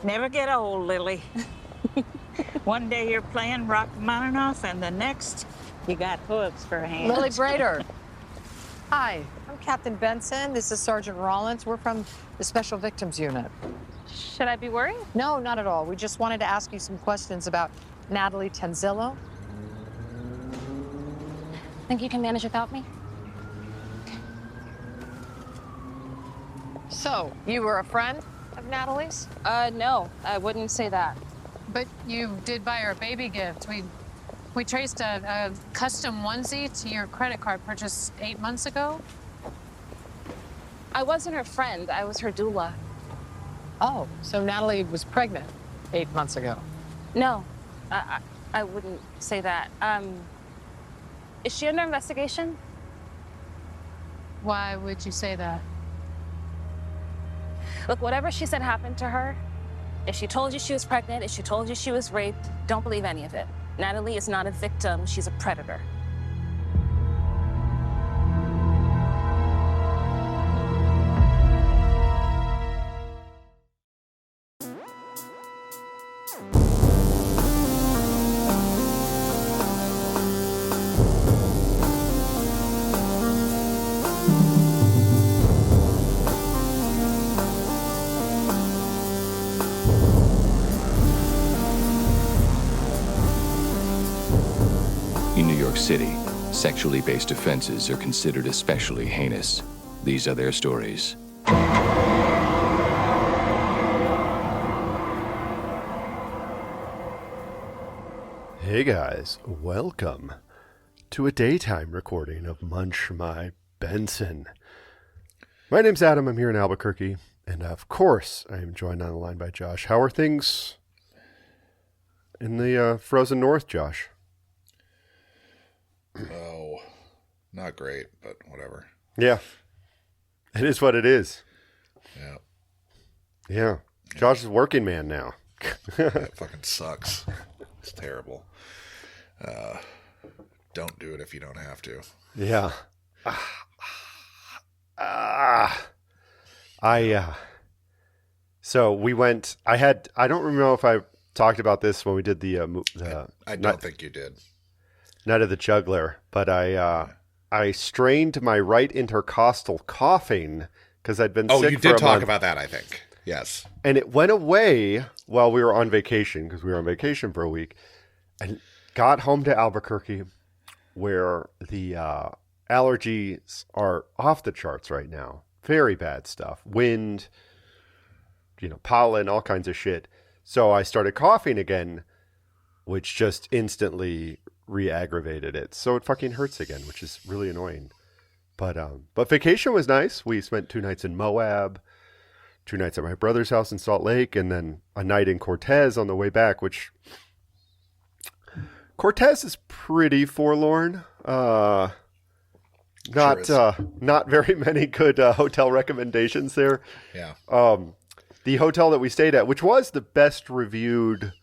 Never get old, Lily. One day you're playing Rachmaninoff, and the next, you got hooves for hands. Lily Brader. Hi, I'm Captain Benson. This is Sergeant Rollins. We're from the Special Victims Unit. Should I be worried? No, not at all. We just wanted to ask you some questions about Natalie Tanzillo. Think you can manage without me? So, you were a friend of Natalie's? No, I wouldn't say that. But you did buy her a baby gift. We traced a custom onesie to your credit card purchase 8 months ago. I wasn't her friend, I was her doula. Oh, so Natalie was pregnant 8 months ago. No, I wouldn't say that. Is she under investigation? Why would you say that? Look, whatever she said happened to her, if she told you she was pregnant, if she told you she was raped, don't believe any of it. Natalie is not a victim, she's a predator. In New York City, sexually based offenses are considered especially heinous. These are their stories. Hey guys, welcome to a daytime recording of Munchy My Benson. My name's Adam, I'm here in Albuquerque, and of course I am joined on the line by Josh. How are things in the frozen north, Josh? Oh, not great, but whatever. Yeah, it is what it is. Yeah. Yeah, Josh is a working man now. That fucking sucks. It's terrible. Don't do it if you don't have to. Yeah. So we went, I don't know if I talked about this when we did the I don't think you did. Night of the Juggler, but I strained my right intercostal coughing because I'd been sick for a month. Oh, you did talk about that, I think. Yes. And it went away while we were on vacation, because we were on vacation for a week, and got home to Albuquerque, where the allergies are off the charts right now. Very bad stuff. Wind, pollen, all kinds of shit. So I started coughing again, which just instantly re-aggravated it. So it fucking hurts again, which is really annoying. But vacation was nice. We spent 2 nights in Moab, 2 nights at my brother's house in Salt Lake, and then a night in Cortez on the way back, which Cortez is pretty forlorn. Not very many good hotel recommendations there. Yeah. The hotel that we stayed at, which was the best reviewed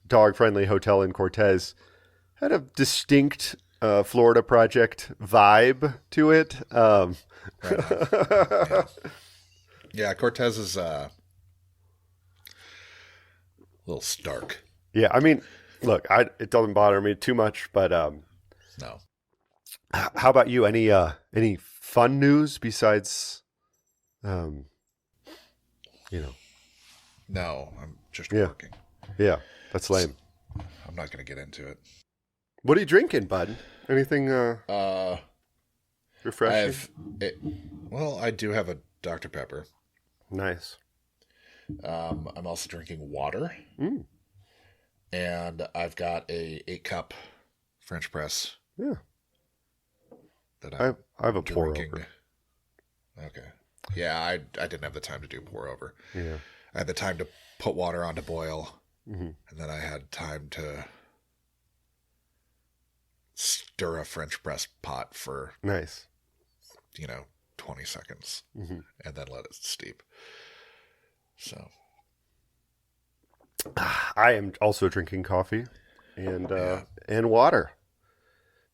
dog-friendly hotel in Cortez, had a distinct Florida Project vibe to it. Right. Yeah, Cortez is a little stark. Yeah, I mean, look, it doesn't bother me too much, but no. How about you? Any fun news besides, No, I'm just Yeah. working. Yeah, that's lame. I'm not going to get into it. What are you drinking, bud? Anything refreshing? I do have a Dr. Pepper. Nice. I'm also drinking water. Mm. And I've got a 8-cup French press. Yeah. That I have a pour drinking. over. Okay. Yeah, I didn't have the time to do pour over. Yeah. I had the time to put water on to boil. Mm-hmm. And then I had time to stir a French press pot for Nice. 20 seconds, Mm-hmm. and then let it steep. So I am also drinking coffee and water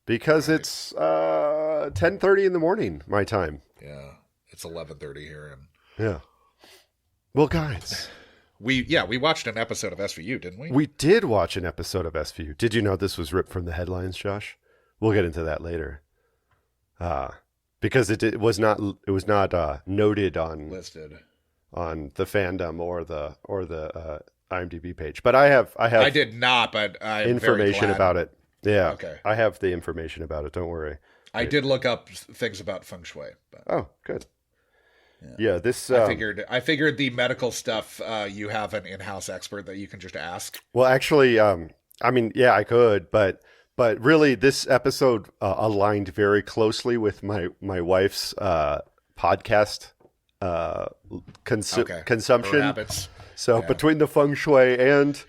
because it's 10:30 in the morning my time. yeah, it's 11:30 here, and Yeah. Well, guys, We watched an episode of SVU, didn't we? We did watch an episode of SVU. Did you know this was ripped from the headlines, Josh? We'll get into that later. Because it was not noted on listed on the fandom or the IMDb page. But I did not, but I information about it. Yeah. Okay. I have the information about it. Don't worry. I did look up things about feng shui. But... Oh, good. Yeah, this. I figured the medical stuff. You have an in-house expert that you can just ask. Well, actually, I mean, yeah, I could, but really, this episode aligned very closely with my wife's podcast consumption. Her habits. So between the feng shui and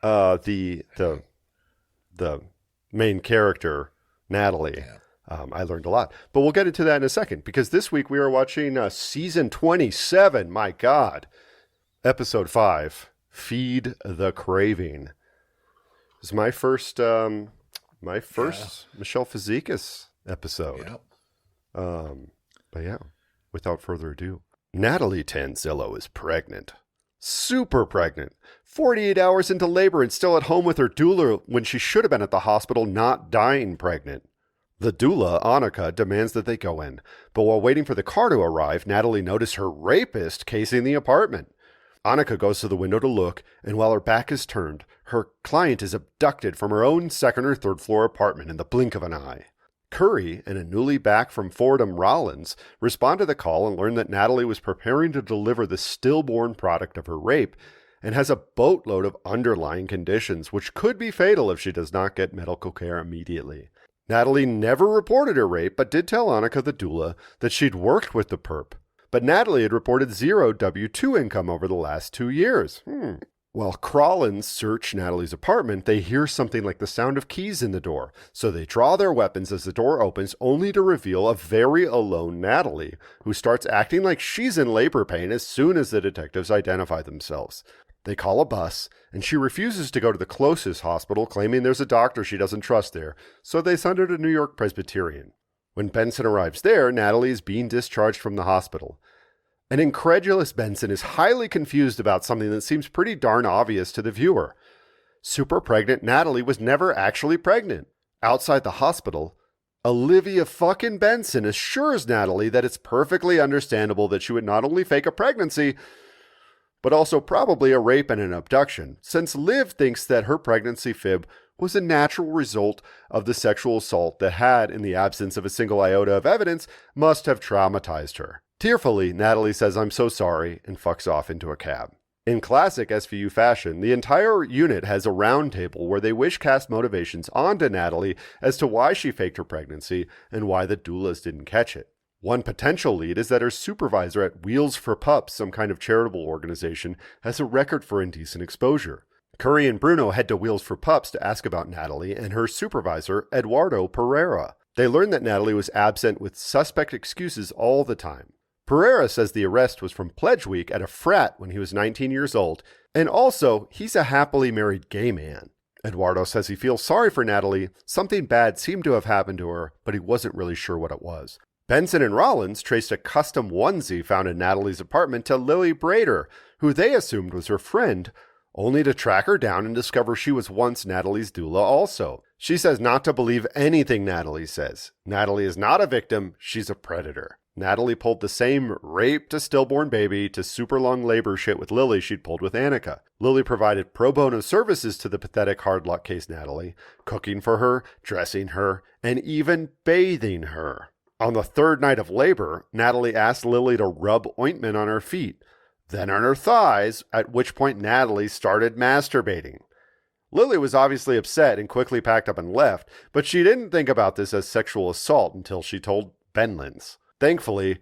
the main character, Natalie. Yeah. I learned a lot, but we'll get into that in a second because this week we are watching season 27. My God, episode 5, Feed the Craving. This is my first Michele Fazekas episode. Yep. But yeah, without further ado, Natalie Tanzillo is pregnant, super pregnant, 48 hours into labor and still at home with her doula when she should have been at the hospital, not dying pregnant. The doula, Annika, demands that they go in, but while waiting for the car to arrive, Natalie noticed her rapist casing the apartment. Annika goes to the window to look, and while her back is turned, her client is abducted from her own second or third floor apartment in the blink of an eye. Curry and a newly back from Fordham Rollins respond to the call and learn that Natalie was preparing to deliver the stillborn product of her rape and has a boatload of underlying conditions which could be fatal if she does not get medical care immediately. Natalie never reported her rape, but did tell Annika, the doula, that she'd worked with the perp. But Natalie had reported zero W-2 income over the last 2 years. While Crawlins search Natalie's apartment, they hear something like the sound of keys in the door. So they draw their weapons as the door opens, only to reveal a very alone Natalie, who starts acting like she's in labor pain as soon as the detectives identify themselves. They call a bus, and she refuses to go to the closest hospital, claiming there's a doctor she doesn't trust there, so they send her to New York Presbyterian. When Benson arrives there, Natalie is being discharged from the hospital. An incredulous Benson is highly confused about something that seems pretty darn obvious to the viewer. Super pregnant Natalie was never actually pregnant. Outside the hospital, Olivia fucking Benson assures Natalie that it's perfectly understandable that she would not only fake a pregnancy, but also probably a rape and an abduction, since Liv thinks that her pregnancy fib was a natural result of the sexual assault that had, in the absence of a single iota of evidence, must have traumatized her. Tearfully, Natalie says, "I'm so sorry," and fucks off into a cab. In classic SVU fashion, the entire unit has a round table where they wish cast motivations onto Natalie as to why she faked her pregnancy and why the doulas didn't catch it. One potential lead is that her supervisor at Wheels for Pups, some kind of charitable organization, has a record for indecent exposure. Curry and Bruno head to Wheels for Pups to ask about Natalie and her supervisor, Eduardo Pereira. They learn that Natalie was absent with suspect excuses all the time. Pereira says the arrest was from Pledge Week at a frat when he was 19 years old, and also he's a happily married gay man. Eduardo says he feels sorry for Natalie. Something bad seemed to have happened to her, but he wasn't really sure what it was. Benson and Rollins traced a custom onesie found in Natalie's apartment to Lily Brader, who they assumed was her friend, only to track her down and discover she was once Natalie's doula also. She says not to believe anything Natalie says. Natalie is not a victim, she's a predator. Natalie pulled the same rape to stillborn baby to super long labor shit with Lily she'd pulled with Annika. Lily provided pro bono services to the pathetic hard luck case Natalie, cooking for her, dressing her, and even bathing her. On the third night of labor, Natalie asked Lily to rub ointment on her feet, then on her thighs, at which point Natalie started masturbating. Lily was obviously upset and quickly packed up and left, but she didn't think about this as sexual assault until she told Benlins. Thankfully,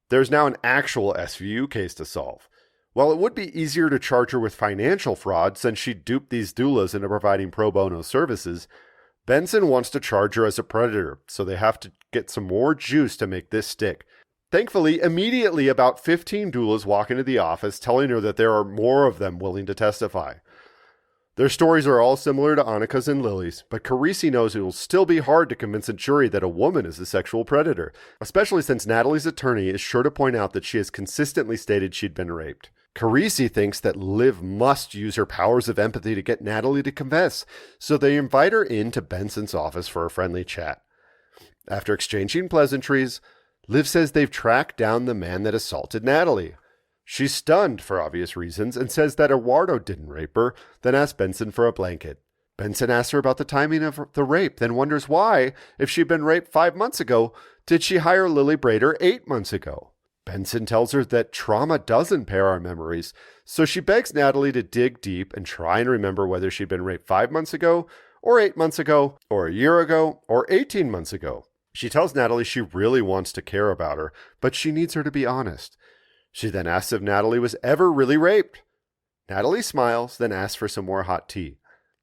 there's now an actual SVU case to solve. While it would be easier to charge her with financial fraud since she duped these doulas into providing pro bono services, Benson wants to charge her as a predator, so they have to get some more juice to make this stick. Thankfully, immediately about 15 doulas walk into the office telling her that there are more of them willing to testify. Their stories are all similar to Annika's and Lily's, but Carisi knows it will still be hard to convince a jury that a woman is the sexual predator, especially since Natalie's attorney is sure to point out that she has consistently stated she'd been raped. Carisi thinks that Liv must use her powers of empathy to get Natalie to confess, so they invite her into Benson's office for a friendly chat. After exchanging pleasantries, Liv says they've tracked down the man that assaulted Natalie. She's stunned for obvious reasons and says that Eduardo didn't rape her, then asks Benson for a blanket. Benson asks her about the timing of the rape, then wonders why, if she'd been raped 5 months ago, did she hire Lily Brader 8 months ago? Benson tells her that trauma does impair our memories, so she begs Natalie to dig deep and try and remember whether she'd been raped 5 months ago, or 8 months ago, or a year ago, or 18 months ago. She tells Natalie she really wants to care about her, but she needs her to be honest. She then asks if Natalie was ever really raped. Natalie smiles, then asks for some more hot tea.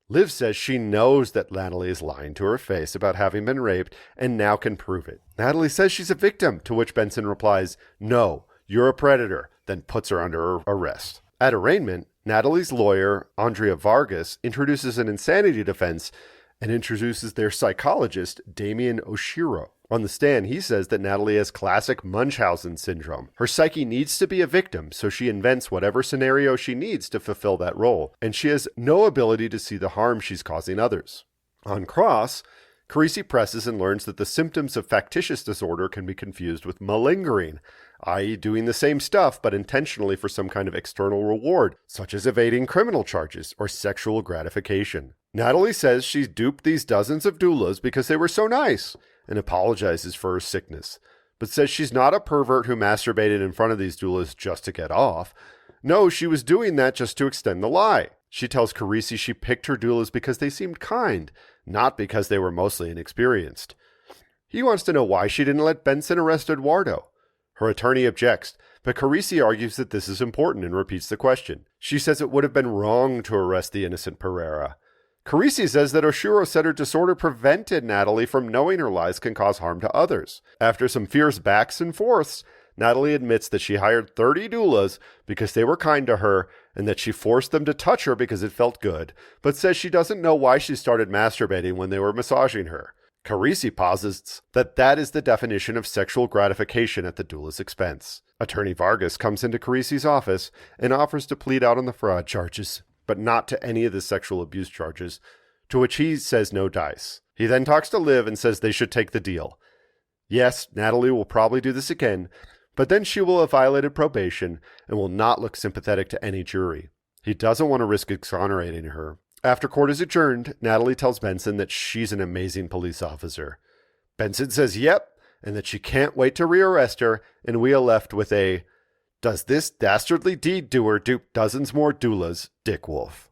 Liv says she knows that Natalie is lying to her face about having been raped and now can prove it. Natalie says she's a victim, to which Benson replies, "No, you're a predator," then puts her under arrest. At arraignment, Natalie's lawyer, Andrea Vargas, introduces an insanity defense and introduces their psychologist, Damien Oshiro. On the stand, he says that Natalie has classic Munchausen syndrome. Her psyche needs to be a victim, so she invents whatever scenario she needs to fulfill that role, and she has no ability to see the harm she's causing others. On cross, Carisi presses and learns that the symptoms of factitious disorder can be confused with malingering, i.e. doing the same stuff but intentionally for some kind of external reward, such as evading criminal charges or sexual gratification. Natalie says she's duped these dozens of doulas because they were so nice, and apologizes for her sickness, but says she's not a pervert who masturbated in front of these doulas just to get off. No, she was doing that just to extend the lie. She tells Carisi she picked her doulas because they seemed kind, not because they were mostly inexperienced. He wants to know why she didn't let Benson arrest Eduardo. Her attorney objects, but Carisi argues that this is important and repeats the question. She says it would have been wrong to arrest the innocent Pereira. Carisi says that Oshiro said her disorder prevented Natalie from knowing her lies can cause harm to others. After some fierce backs and forths, Natalie admits that she hired 30 doulas because they were kind to her and that she forced them to touch her because it felt good, but says she doesn't know why she started masturbating when they were massaging her. Carisi posits that that is the definition of sexual gratification at the doula's expense. Attorney Vargas comes into Carisi's office and offers to plead out on the fraud charges, but not to any of the sexual abuse charges, to which he says no dice. He then talks to Liv and says they should take the deal. Yes, Natalie will probably do this again, but then she will have violated probation and will not look sympathetic to any jury. He doesn't want to risk exonerating her. After court is adjourned, Natalie tells Benson that she's an amazing police officer. Benson says yep, and that she can't wait to rearrest her, and we are left with a "Does this dastardly deed doer dupe dozens more doulas, Dick Wolf?"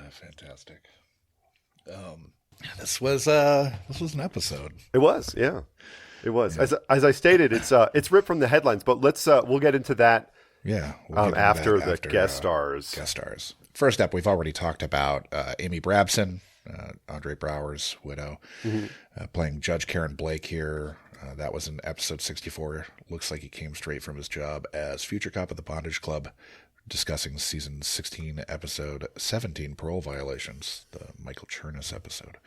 Fantastic. This was an episode. It was, yeah. It was. Yeah. As I stated, it's ripped from the headlines, but we'll get into that. Yeah, after the guest stars. Guest stars. First up, we've already talked about Amy Brabson, Andre Brower's widow, playing Judge Karen Blake here. That was in episode 64. Looks like he came straight from his job as future cop at the Bondage Club, discussing season 16, episode 17, parole violations, the Michael Chernus episode.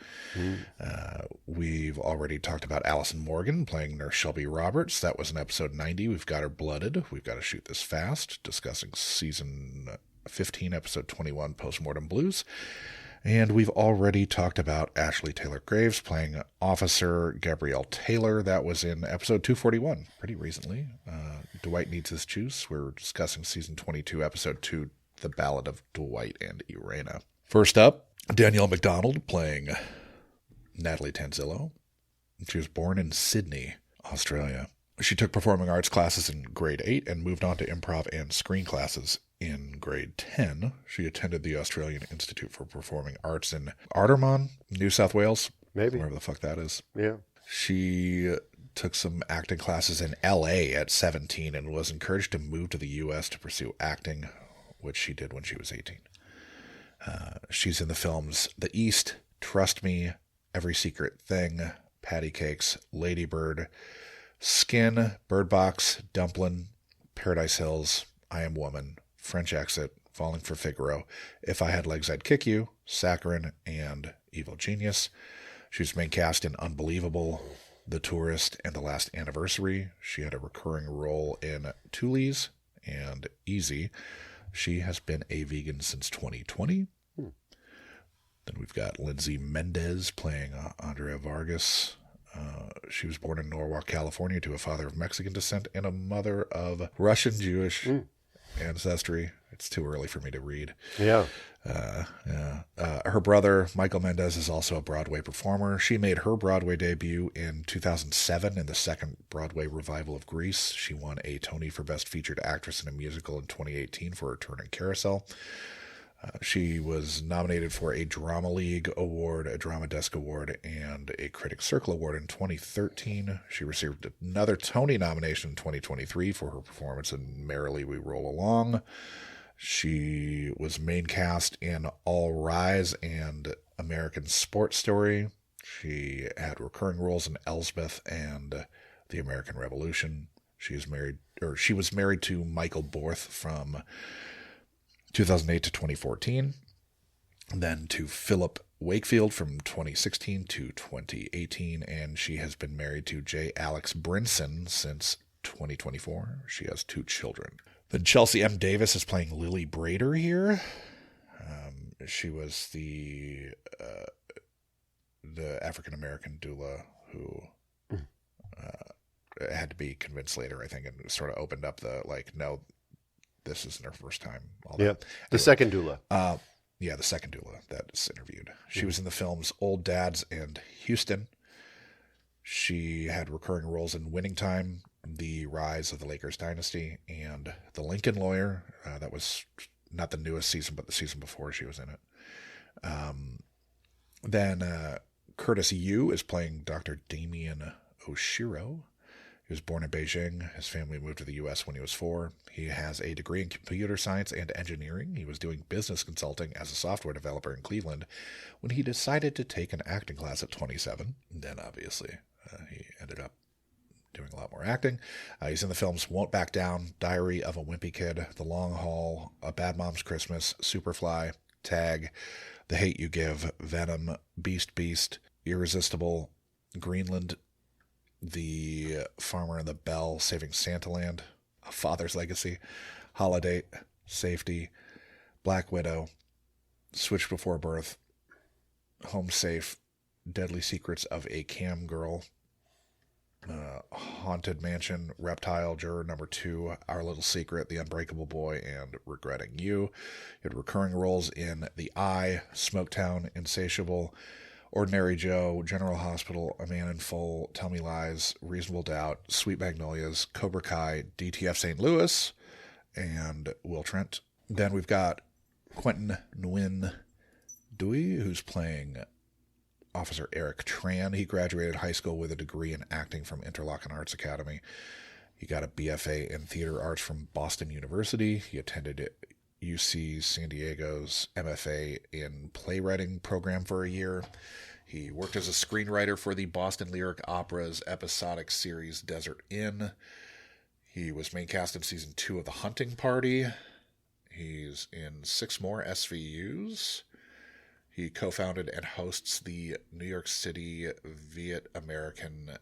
We've already talked about Allison Morgan playing Nurse Shelby Roberts. That was in episode 90. We've got her blooded. We've got to shoot this fast, discussing season 15, episode 21, Postmortem Blues. And we've already talked about Ashley Taylor Graves playing Officer Gabrielle Taylor. That was in episode 241, pretty recently. Dwight Needs His Juice. We're discussing season 22, episode 2, The Ballad of Dwight and Irena. First up, Danielle McDonald playing Natalie Tanzillo. She was born in Sydney, Australia. She took performing arts classes in grade 8 and moved on to improv and screen classes in grade 10. She attended the Australian Institute for Performing Arts in Artarmon, New South Wales. Maybe. Wherever the fuck that is. Yeah. She took some acting classes in LA at 17 and was encouraged to move to the US to pursue acting, which she did when she was 18. She's in the films The East, Trust Me, Every Secret Thing, Patty Cakes, Lady Bird, Skin, Bird Box, Dumplin', Paradise Hills, I Am Woman, French Exit, Falling for Figaro, If I Had Legs I'd Kick You, Saccharin, and Evil Genius. She was main cast in Unbelievable, The Tourist, and The Last Anniversary. She had a recurring role in Toolies and Easy. She has been a vegan since 2020. Then we've got Lindsay Mendez playing Andrea Vargas. She was born in Norwalk, California, to a father of Mexican descent and a mother of Russian Jewish ancestry. It's too early for me to read. Yeah. Her brother, Michael Mendez, is also a Broadway performer. She made her Broadway debut in 2007 in the second Broadway revival of Grease. She won a Tony for Best Featured Actress in a Musical in 2018 for her turn in Carousel. She was nominated for a Drama League Award, a Drama Desk Award, and a Critics Circle Award in 2013. She received another Tony nomination in 2023 for her performance in Merrily We Roll Along. She was main cast in All Rise and American Sports Story. She had recurring roles in Elsbeth and The American Revolution. She was married to Michael Borth from 2008 to 2014, then to Philip Wakefield from 2016 to 2018, and she has been married to J. Alex Brinson since 2024. She has 2 children. Then Chelsea M. Davis is playing Lily Brader here. She was the African-American doula who had to be convinced later, I think, and sort of opened up the, no, this isn't her first time. The second doula. The second doula that's interviewed. She was in the films Old Dads and Houston. She had recurring roles in Winning Time, The Rise of the Lakers Dynasty, and The Lincoln Lawyer. That was not the newest season, but the season before she was in it. Then Curtis Yu is playing Dr. Damien Oshiro. He was born in Beijing. His family moved to the U.S. when he was 4. He has a degree in computer science and engineering. He was doing business consulting as a software developer in Cleveland when he decided to take an acting class at 27. Then, obviously, he ended up doing a lot more acting. He's in the films Won't Back Down, Diary of a Wimpy Kid, The Long Haul, A Bad Mom's Christmas, Superfly, Tag, The Hate You Give, Venom, Beast, Irresistible, Greenland, The Farmer and the Belle, Saving Santaland, A Father's Legacy, Holiday, Safety, Black Widow, Switch Before Birth, Home Safe, Deadly Secrets of a Cam Girl, Haunted Mansion, Reptile, Juror Number 2, Our Little Secret, The Unbreakable Boy, and Regretting You. He had recurring roles in The Eye, Smoketown, Insatiable, Ordinary Joe, General Hospital, A Man in Full, Tell Me Lies, Reasonable Doubt, Sweet Magnolias, Cobra Kai, DTF St. Louis, and Will Trent. Then we've got Quentin Nguyen Dui, who's playing Officer Eric Tran. He graduated high school with a degree in acting from Interlochen Arts Academy. He got a BFA in theater arts from Boston University. He attended UC San Diego's MFA in playwriting program for a year. He worked as a screenwriter for the Boston Lyric Opera's episodic series Desert Inn. He was main cast in season 2 of The Hunting Party. He's in 6 more SVUs. He co-founded and hosts the New York City Viet American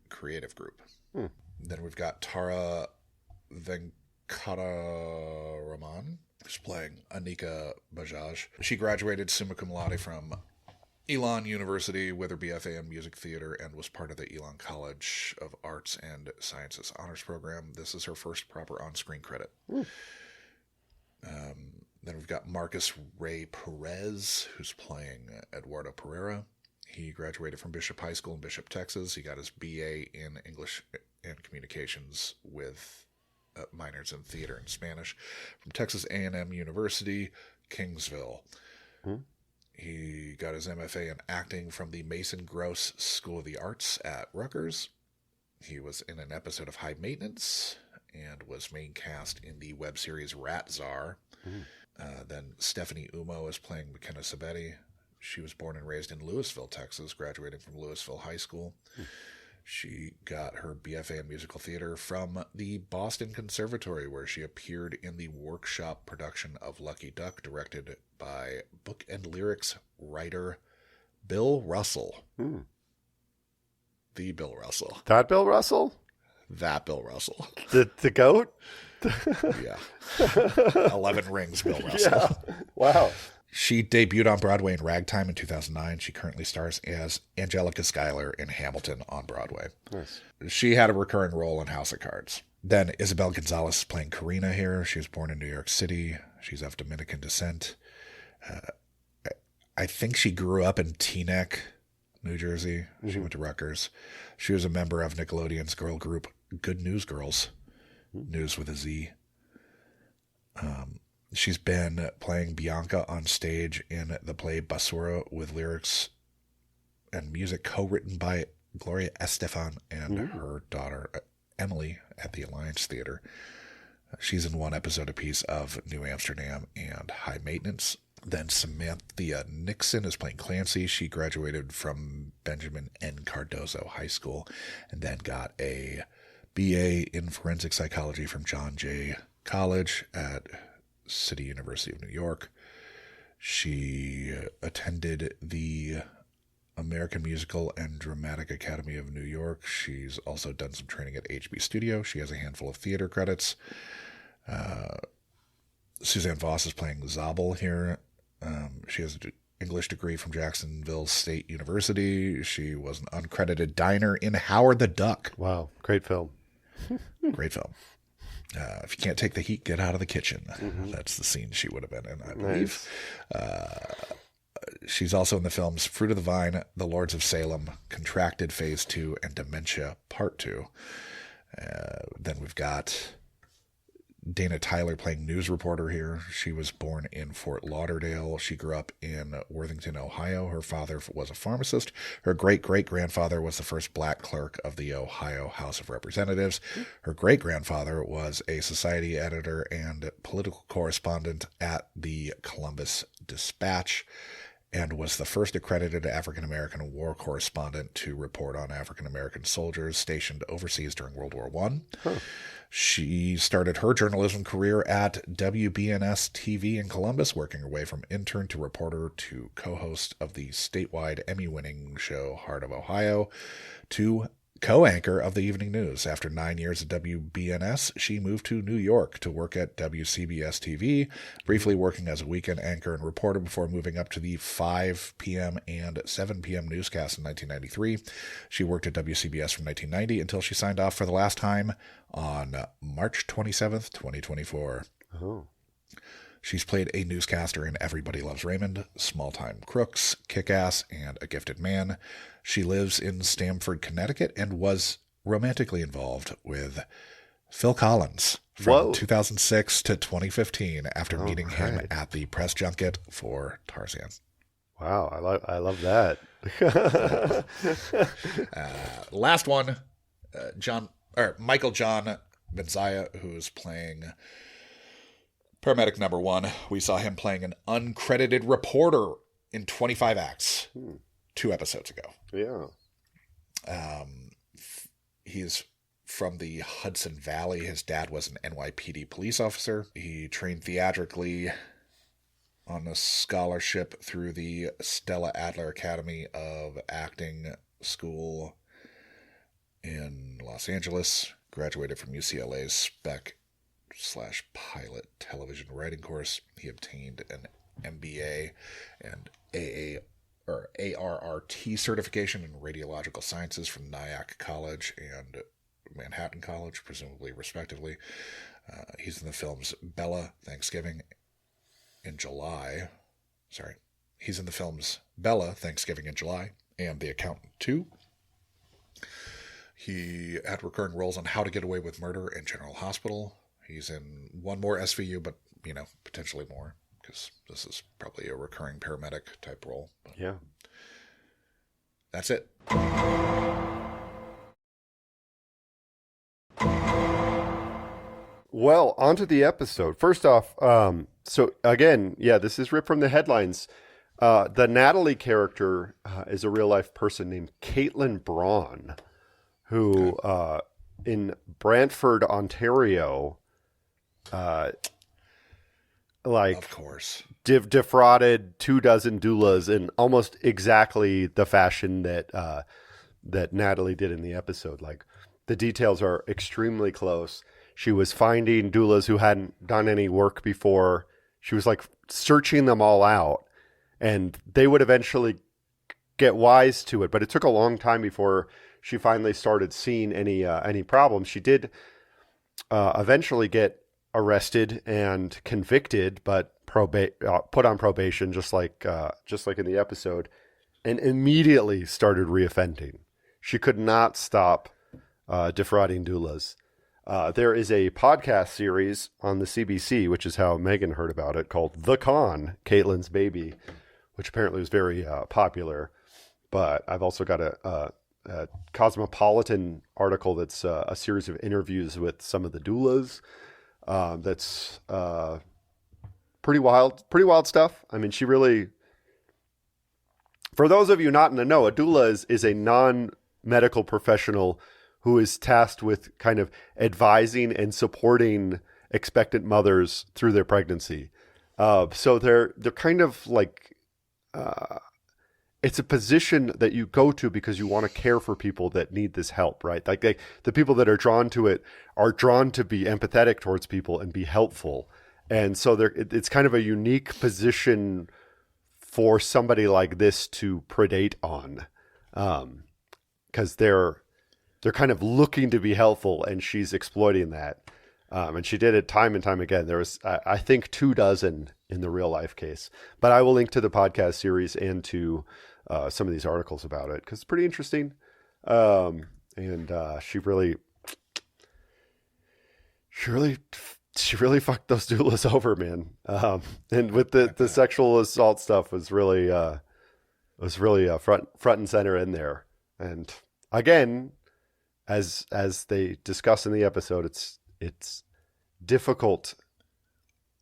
Creative Group. Then we've got Tara Venkataraman, who's playing Anika Bajaj. She graduated summa cum laude from Elon University with her BFA in music theater and was part of the Elon College of Arts and Sciences honors program. This is her first proper on-screen credit. Then we've got Marcus Ray Perez, who's playing Eduardo Pereira. He graduated from Bishop High School in Bishop, Texas. He got his BA in English and Communications with minors in theater and Spanish from Texas A&M University, Kingsville. He got his MFA in acting from the Mason Gross School of the Arts at Rutgers. He was in an episode of High Maintenance and was main cast in the web series Rat Czar. Then Stephanie Umo is playing McKenna Sabetti. She was born and raised in Louisville, Texas, graduating from Louisville High School. She got her BFA in musical theater from the Boston Conservatory, where she appeared in the workshop production of Lucky Duck, directed by book and lyrics writer Bill Russell. The Bill Russell. That Bill Russell? That Bill Russell. The goat? Yeah. 11 Rings Bill Russell. Yeah. Wow. She debuted on Broadway in Ragtime in 2009. She currently stars as Angelica Schuyler in Hamilton on Broadway. Nice. She had a recurring role in House of Cards. Then Isabel Gonzalez is playing Karina here. She was born in New York City. She's of Dominican descent. I think she grew up in Teaneck, New Jersey. She went to Rutgers. She was a member of Nickelodeon's girl group Good News Girls. News with a Z. She's been playing Bianca on stage in the play Basura with lyrics and music co-written by Gloria Estefan and her daughter Emily at the Alliance Theater. She's in one episode apiece of New Amsterdam and High Maintenance. Then Samantha Nixon is playing Clancy. She graduated from Benjamin N. Cardozo High School and then got a BA in Forensic Psychology from John Jay College at City University of New York. She attended the American Musical and Dramatic Academy of New York. She's also done some training at HB Studio. She has a handful of theater credits. Suzanne Voss is playing Zabel here. She has an English degree from Jacksonville State University. She was an uncredited diner in Howard the Duck. Wow. Great film. Great film. If you can't take the heat, get out of the kitchen. That's the scene she would have been in, I believe. Nice. She's also in the films Fruit of the Vine, The Lords of Salem, Contracted Phase 2, and Dementia Part 2. Then we've got Dana Tyler playing news reporter here. She was born in Fort Lauderdale. She grew up in Worthington, Ohio. Her father was a pharmacist. Her great-great-grandfather was the first black clerk of the Ohio House of Representatives. Her great-grandfather was a society editor and political correspondent at the Columbus Dispatch and was the first accredited African-American war correspondent to report on African-American soldiers stationed overseas during World War I. She started her journalism career at WBNS TV in Columbus, working her way from intern to reporter to co-host of the statewide Emmy-winning show Heart of Ohio to co-anchor of the evening news. After 9 years at WBNS, she moved to New York to work at WCBS TV, briefly working as a weekend anchor and reporter before moving up to the 5 p.m. and 7 p.m. newscasts in 1993. She worked at WCBS from 1990 until she signed off for the last time on March 27th, 2024. Oh. She's played a newscaster in Everybody Loves Raymond, Small Time Crooks, Kick-Ass, and A Gifted Man. She lives in Stamford, Connecticut, and was romantically involved with Phil Collins from 2006 to 2015 after meeting him at the press junket for Tarzan. Wow, I love that. Last one, Michael John Benzaya, who's playing paramedic number 1. We saw him playing an uncredited reporter in 25 Acts 2 episodes ago. Yeah. He's from the Hudson Valley. His dad was an NYPD police officer. He trained theatrically on a scholarship through the Stella Adler Academy of Acting School in Los Angeles. Graduated from UCLA's Spec/Pilot television writing course. He obtained an MBA and ARRT certification in radiological sciences from Nyack College and Manhattan College, presumably respectively. He's in the films Bella, Thanksgiving in July. He's in the films Bella, Thanksgiving in July, and The Accountant 2. He had recurring roles on How to Get Away with Murder and General Hospital. He's in one more SVU, but, potentially more, because this is probably a recurring paramedic type role. But yeah. That's it. Well, onto the episode. First off, so again, this is ripped from the headlines. The Natalie character is a real-life person named Caitlin Braun, who in Brantford, Ontario, of course, defrauded 24 doulas in almost exactly the fashion that that Natalie did in the episode. Like, the details are extremely close. She was finding doulas who hadn't done any work before. She was like searching them all out, and they would eventually get wise to it. But it took a long time before she finally started seeing any problems. She did eventually get arrested and convicted, but put on probation, just like in the episode, and immediately started reoffending. She could not stop defrauding doulas. There is a podcast series on the CBC, which is how Megan heard about it, called The Con, Caitlin's Baby, which apparently was very popular. But I've also got a Cosmopolitan article that's a series of interviews with some of the doulas. That's pretty wild stuff. I mean, she really, for those of you not in the know, a doula is a non-medical professional who is tasked with kind of advising and supporting expectant mothers through their pregnancy. So they're kind of like, it's a position that you go to because you want to care for people that need this help, right? Like the people that are drawn to it are drawn to be empathetic towards people and be helpful. And so it's kind of a unique position for somebody like this to predate on, because they're kind of looking to be helpful, and she's exploiting that. And she did it time and time again. There was, I think, 24 in the real life case. But I will link to the podcast series and to some of these articles about it, because it's pretty interesting. And she really fucked those doulas over, man. And with the sexual assault stuff was really front and center in there. And again, as they discuss in the episode, it's difficult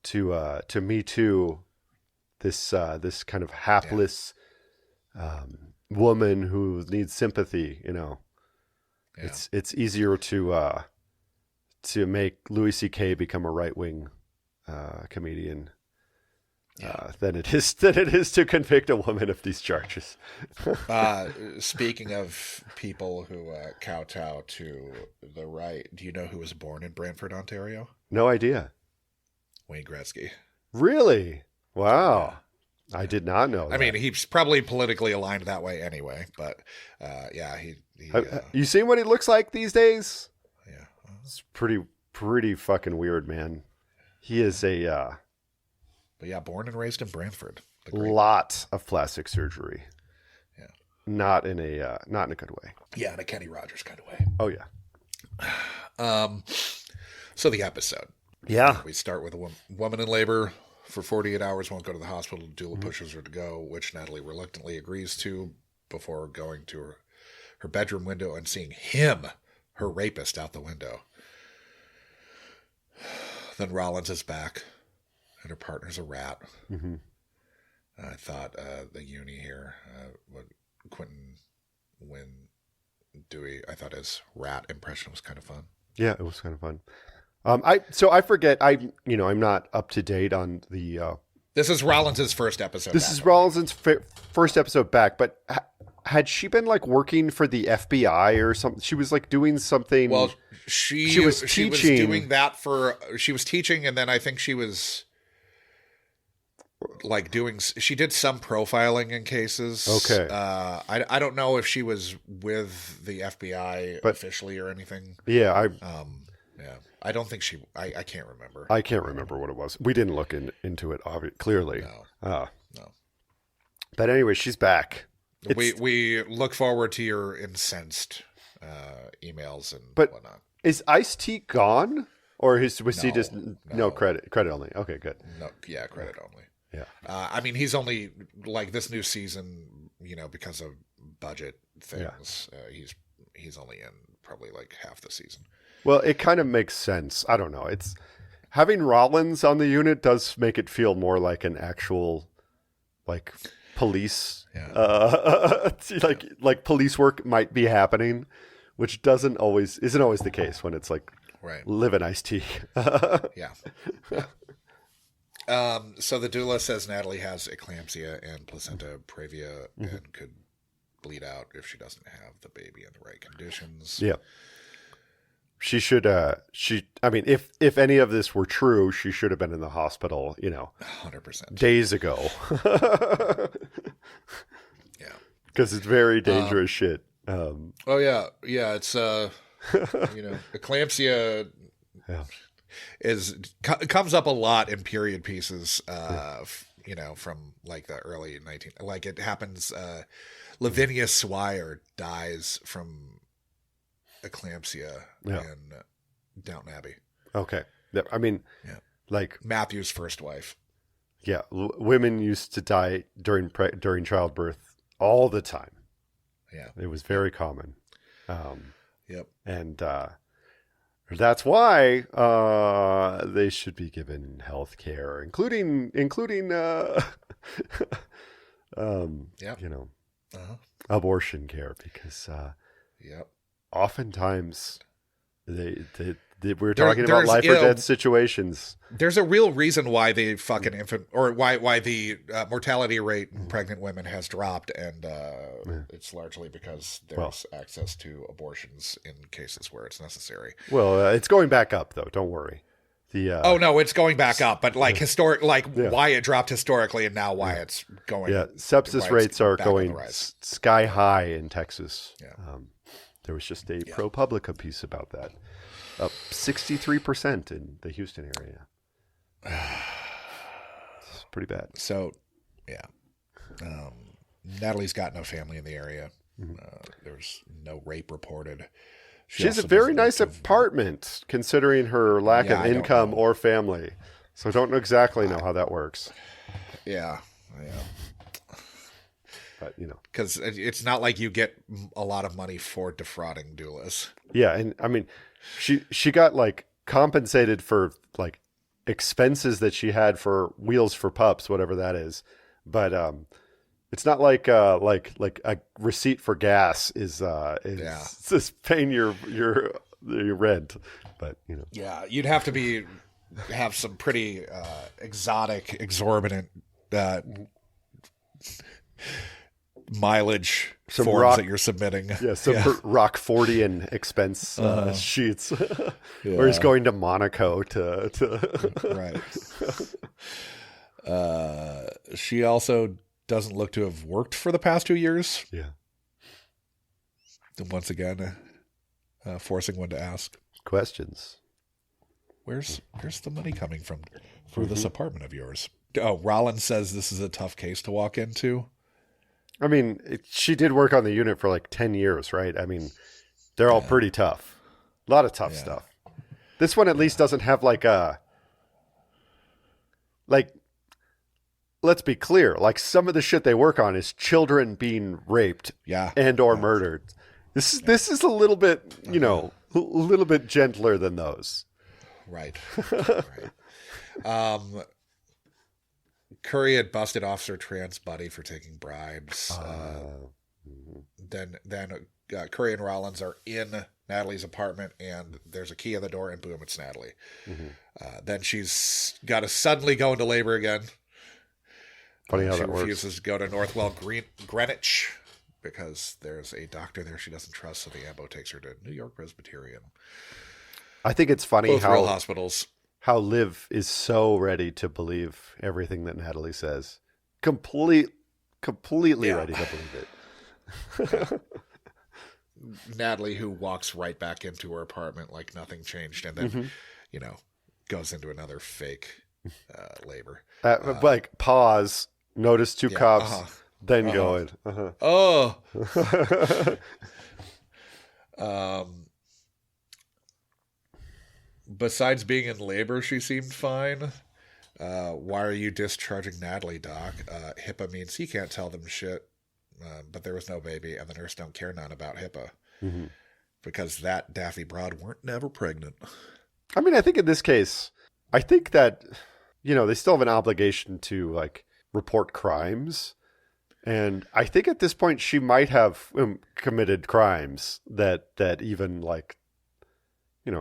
to Me Too this kind of hapless woman who needs sympathy. You know, it's easier to make Louis C.K. become a right-wing comedian than it is to convict a woman of these charges. Speaking of people who kowtow to the right, do you know who was born in Brantford, Ontario? No idea. Wayne Gretzky. Really? Wow. Yeah. I did not know that. I mean, he's probably politically aligned that way anyway, but you seen what he looks like these days? Yeah. It's pretty fucking weird, man. He is But yeah, born and raised in Brantford. Lot of plastic surgery. Yeah. Not in a good way. Yeah, in a Kenny Rogers kind of way. Oh yeah. So the episode. Yeah. We start with a woman in labor for 48 hours, won't go to the hospital. Doula pushes her to go, which Natalie reluctantly agrees to before going to her bedroom window and seeing him, her rapist, out the window. Then Rollins is back, and her partner's a rat. Mm-hmm. I thought the uni here, Quentin Wynn Dewey, I thought his rat impression was kind of fun. Yeah, it was kind of fun. I forget. I'm not up to date on the. This is Rollins' first episode. This is Rollins' first episode back, but had she been like working for the FBI or something? She was like doing something. Well, she was doing that she was teaching, and then I think she was like she did some profiling in cases. Okay. I don't know if she was with the FBI officially or anything. Yeah. Yeah. I don't think I can't remember. I can't remember what it was. We didn't look into it, clearly. No. But anyway, she's back. We look forward to your incensed emails and whatnot. Is Ice-T gone? Or was he just no credit only? Okay, good. No, yeah, credit only. Yeah. I mean, he's only like this new season, because of budget things. Yeah. He's only in probably like half the season. Well, it kind of makes sense. I don't know. It's having Rollins on the unit does make it feel more like an actual like police like police work might be happening, which isn't always the case when it's like live in Ice-T. Yeah. So the doula says Natalie has eclampsia and placenta previa and could bleed out if she doesn't have the baby in the right conditions. Yeah. She should, I mean, if any of this were true, she should have been in the hospital, 100%. days ago. Yeah. Because it's very dangerous shit. Oh, yeah. Yeah, it's, eclampsia comes up a lot in period pieces, from like the early like it happens, Lavinia Swire dies from eclampsia in Downton Abbey. Okay. I mean, like Matthew's first wife. Yeah. Women used to die during childbirth all the time. Yeah. It was very common. Yep. And that's why they should be given health care, including abortion care, because oftentimes we're talking about life or death situations. There's a real reason why the fucking infant, or why the mortality rate in pregnant women has dropped, and it's largely because there's access to abortions in cases where it's necessary. Well, it's going back up though. Don't worry. Oh no, it's going back up, but like why it dropped historically and now why it's going. Yeah, sepsis rates are going sky high in Texas. Yeah. There was just a ProPublica piece about that. Up 63% in the Houston area. It's pretty bad. So, Natalie's got no family in the area. There's no rape reported. She has a very nice apartment, considering her lack of income or family. So I don't exactly know how that works. Yeah. But, because it's not like you get a lot of money for defrauding doulas. Yeah, and I mean, she got like compensated for like expenses that she had for Wheels for Pups, whatever that is. But it's not like a receipt for gas is just paying your rent. But yeah, you'd have to have some pretty exotic, exorbitant mileage forms that you're submitting. Yeah, some Rock 40 and expense sheets. Where he's going to Monaco to right. She also doesn't look to have worked for the past 2 years. Yeah. And once again, forcing one to ask questions. Where's the money coming from for this apartment of yours? Oh, Rollins says this is a tough case to walk into. I mean, she did work on the unit for like 10 years, right? I mean, they're all pretty tough. A lot of tough stuff. This one at least doesn't have let's be clear, like some of the shit they work on is children being raped and or murdered. This is a little bit, a little bit gentler than those. Right. Curry had busted Officer Tran's buddy for taking bribes. Then Curry and Rollins are in Natalie's apartment, and there's a key on the door, and boom, it's Natalie. Then she's got to suddenly go into labor again. Funny how she that works. She refuses to go to Northwell Greenwich because there's a doctor there she doesn't trust, so the ambo takes her to New York Presbyterian. I think it's funny Both real hospitals. How Liv is so ready to believe everything that Natalie says. Completely ready to believe it. Natalie, who walks right back into her apartment like nothing changed, and then, goes into another fake labor. Like, pause, notice two cops, then go in. Oh. Besides being in labor, she seemed fine. Why are you discharging Natalie, Doc? HIPAA means he can't tell them shit. But there was no baby, and the nurse don't care none about HIPAA. Because that Daffy Broad weren't never pregnant. I mean, I think in this case, I think that, they still have an obligation to, like, report crimes. And I think at this point she might have committed crimes that even, like,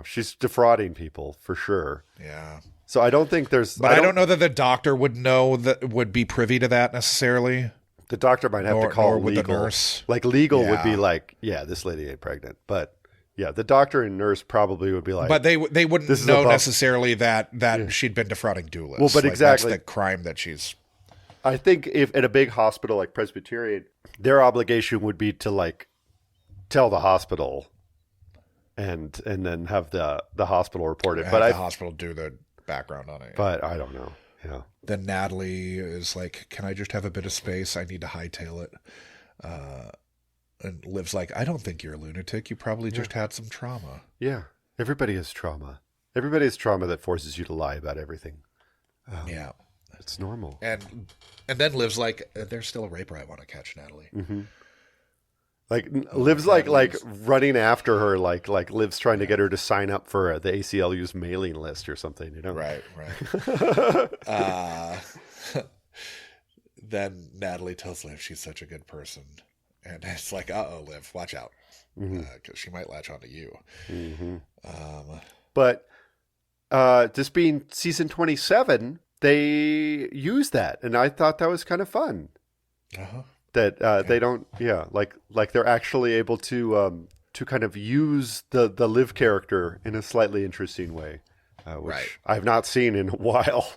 she's defrauding people for sure. Yeah. So I don't think there's... But I don't know that the doctor would be privy to that necessarily. The doctor might have to call with legal. the nurse. Like legal would be Yeah. like, yeah, this lady ain't pregnant. But yeah, the doctor and nurse probably would be like, But they wouldn't this is know above- necessarily that she'd been defrauding doulas. Well, but Like, exactly. that's the crime that she's. I think if at a big hospital like Presbyterian, their obligation would be to like tell the hospital and then have the hospital report it. Have But the hospital do the background on it. But I don't know. Yeah. Then Natalie is like, "Can I just have a bit of space? I need to hightail it." And Liv's like, "I don't think you're a lunatic. You probably just had some trauma." Yeah. Everybody has trauma. Everybody has trauma that forces you to lie about everything. Yeah. It's normal. And then Liv's like, "There's still a raper I want to catch, Natalie." Mm-hmm. Like Liv's like running after her, like Liv's trying to get her to sign up for the ACLU's mailing list or something, you know? Right. Then Natalie tells Liv she's such a good person. And it's like, uh-oh, Liv, watch out. Because she might latch onto you. Mm-hmm. But this being season 27, they use that. And I thought that was kind of fun. Uh-huh. That they don't, like they're actually able to kind of use the Liv character in a slightly interesting way, which I've not seen in a while.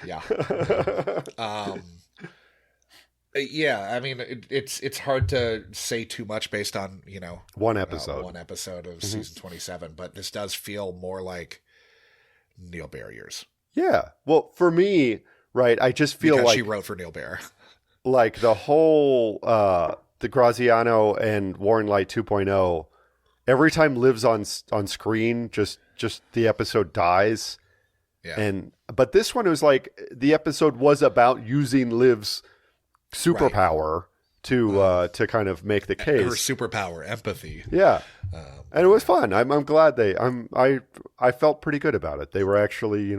Yeah. Yeah, I mean, it's hard to say too much based on, one episode of season 27, but this does feel more like Neil Baer years. Yeah. Well, for me, right, I just feel because like she wrote for Neil Baer. Like the whole the Graziano and Warren Light 2.0, every time Liv's on screen, just the episode dies. Yeah. But this one was like the episode was about using Liv's superpower to kind of make the case. Her superpower, empathy. Yeah. And it was fun. I'm glad I felt pretty good about it. They were actually,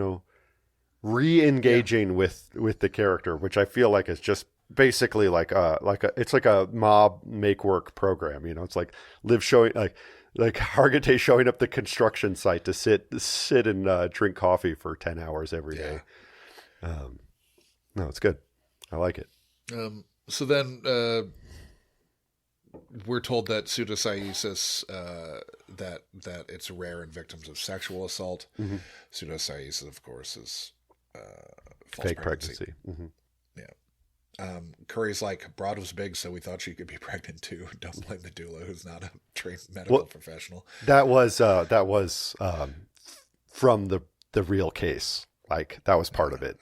re-engaging with the character, which I feel like is just basically it's like a mob make work program. It's like Liv showing like Hargitay showing up the construction site to sit and drink coffee for 10 hours every day. No, it's good. I like it. So then we're told that pseudocyesis, that it's rare in victims of sexual assault. Mm-hmm. Pseudocyesis, of course, is false Fake pregnancy. Mm-hmm. Curry's like, Broad was big, so we thought she could be pregnant too. Don't blame the doula, who's not a trained medical professional. That was from the real case. Like that was part of it.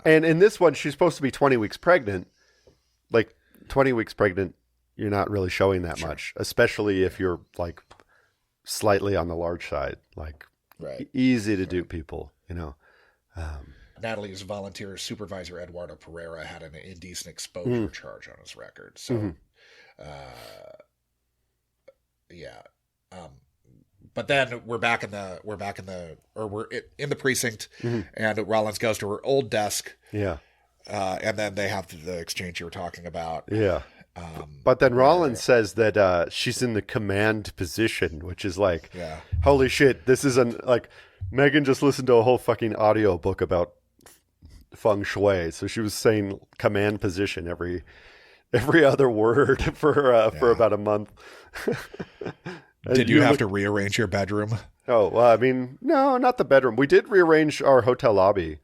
And in this one, she's supposed to be 20 weeks pregnant. Like 20 weeks pregnant, you're not really showing that much, especially if you're like slightly on the large side. Like easy to dupe people, Natalie's volunteer supervisor, Eduardo Pereira, had an indecent exposure charge on his record. So, but then we're in the precinct, and Rollins goes to her old desk. Yeah. And then they have the exchange you were talking about. Yeah. But then Rollins says that she's in the command position, which is like, holy shit, this isn't like Megan just listened to a whole fucking audio book about feng shui. So she was saying command position every other word for about a month. Did you have to rearrange your bedroom? Oh, well, I mean, no, not the bedroom. We did rearrange our hotel lobby.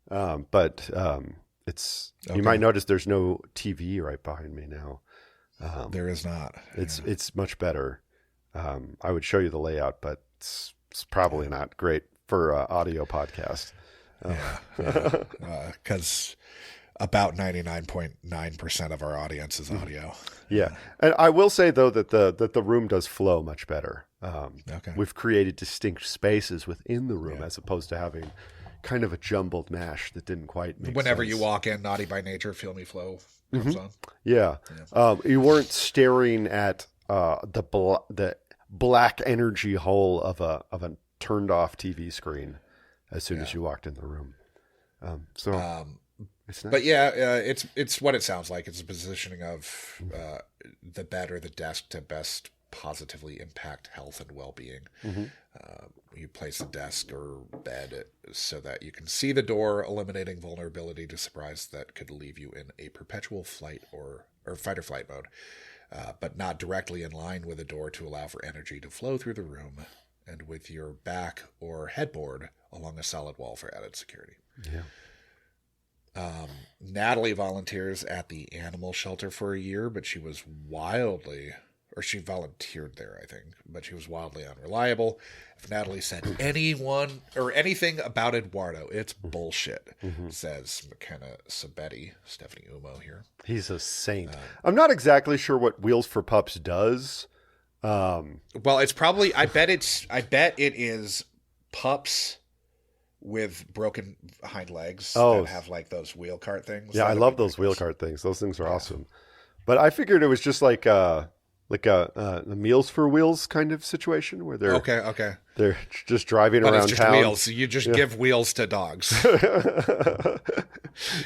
But it's, you might notice there's no TV right behind me now. There is not. It's much better. I would show you the layout, but it's probably not great for audio podcast. Because about 99.9% of our audience is audio. Yeah. And I will say, though, that the room does flow much better. We've created distinct spaces within the room as opposed to having kind of a jumbled mash that didn't quite make Whenever sense. you walk in, Naughty by Nature, Feel Me Flow comes on. Yeah. You weren't staring at the black energy hole of a turned off TV screen as soon as you walked in the room. It's nice. But it's what it sounds like. It's a positioning of the bed or the desk to best positively impact health and well-being. You place a desk or bed so that you can see the door, eliminating vulnerability to surprise that could leave you in a perpetual fight or flight mode, but not directly in line with the door to allow for energy to flow through the room, and with your back or headboard along a solid wall for added security. Yeah. Natalie volunteers at the animal shelter for a year, but she volunteered there, I think, but she was wildly unreliable. If Natalie said anyone or anything about Eduardo, it's bullshit, says McKenna Sabetti, Stephanie Umo here. He's a saint. I'm not exactly sure what Wheels for Pups does. Well, it's probably, I bet it is pups with broken hind legs that have like those wheel cart things. Yeah, I love those wheel cart things. Those things are awesome. But I figured it was just like a Meals for Wheels kind of situation where they're they're just driving around it's just town. Wheels. You just give wheels to dogs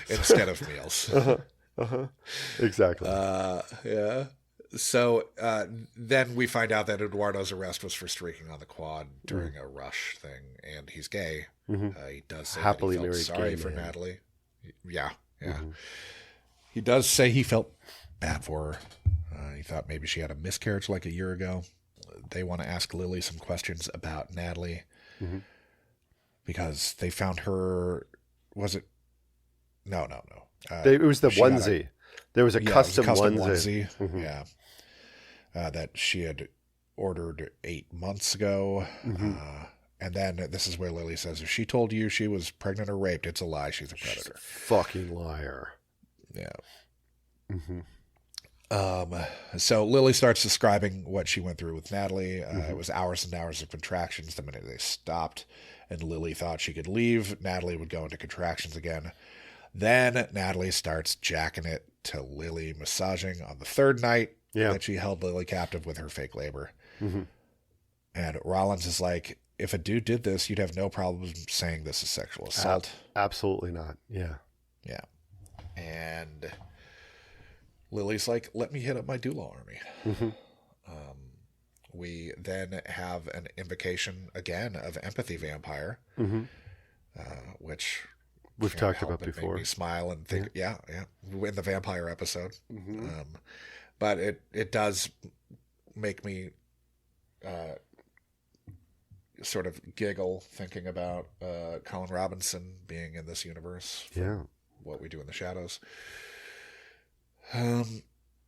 instead of meals. Exactly. Yeah. So then we find out that Eduardo's arrest was for streaking on the quad during a rush thing, and he's gay. He does say Happily that he felt married sorry gay for man. Natalie. Yeah. He does say he felt bad for her. He thought maybe she had a miscarriage like a year ago. They want to ask Lily some questions about Natalie because they found her. Was it? No. It was the onesie. There was a custom onesie. Yeah. That she had ordered 8 months ago. And then this is where Lily says, if she told you she was pregnant or raped, it's a lie. She's a predator. Fucking liar. Yeah. So Lily starts describing what she went through with Natalie. It was hours and hours of contractions the minute they stopped, and Lily thought she could leave. Natalie would go into contractions again. Then Natalie starts jacking it to Lily, massaging on the third night that she held Lily captive with her fake labor. And Rollins is like, if a dude did this, you'd have no problem saying this is sexual assault. Absolutely not. Yeah. Yeah. And Lily's like, let me hit up my doula army. We then have an invocation again of Empathy Vampire, which we've talked about before. Made me smile and think, yeah, in the vampire episode. But it does make me sort of giggle thinking about Colin Robinson being in this universe. What we do in the shadows.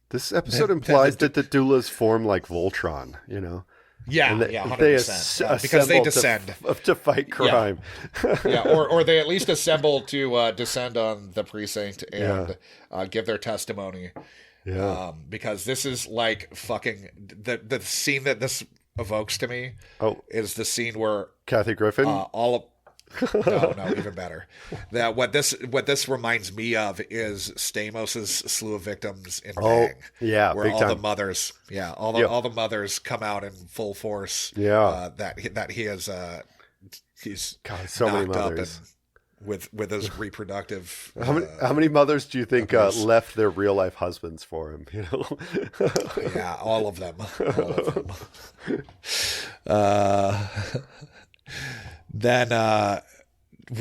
This episode implies that the doulas form like Voltron, you know? Yeah, and 100%. Because they descend to fight crime. Or they at least assemble to descend on the precinct and give their testimony. Because this is like fucking the scene that this evokes to me is the scene where Kathy Griffin no, even better. That what this reminds me of is Stamos' Slew of Victims in Bang. Where all the mothers, all the mothers come out in full force. That he has he's so many knocked up mothers with his reproductive. How many mothers do you think left their real life husbands for him? You know, all of them. Then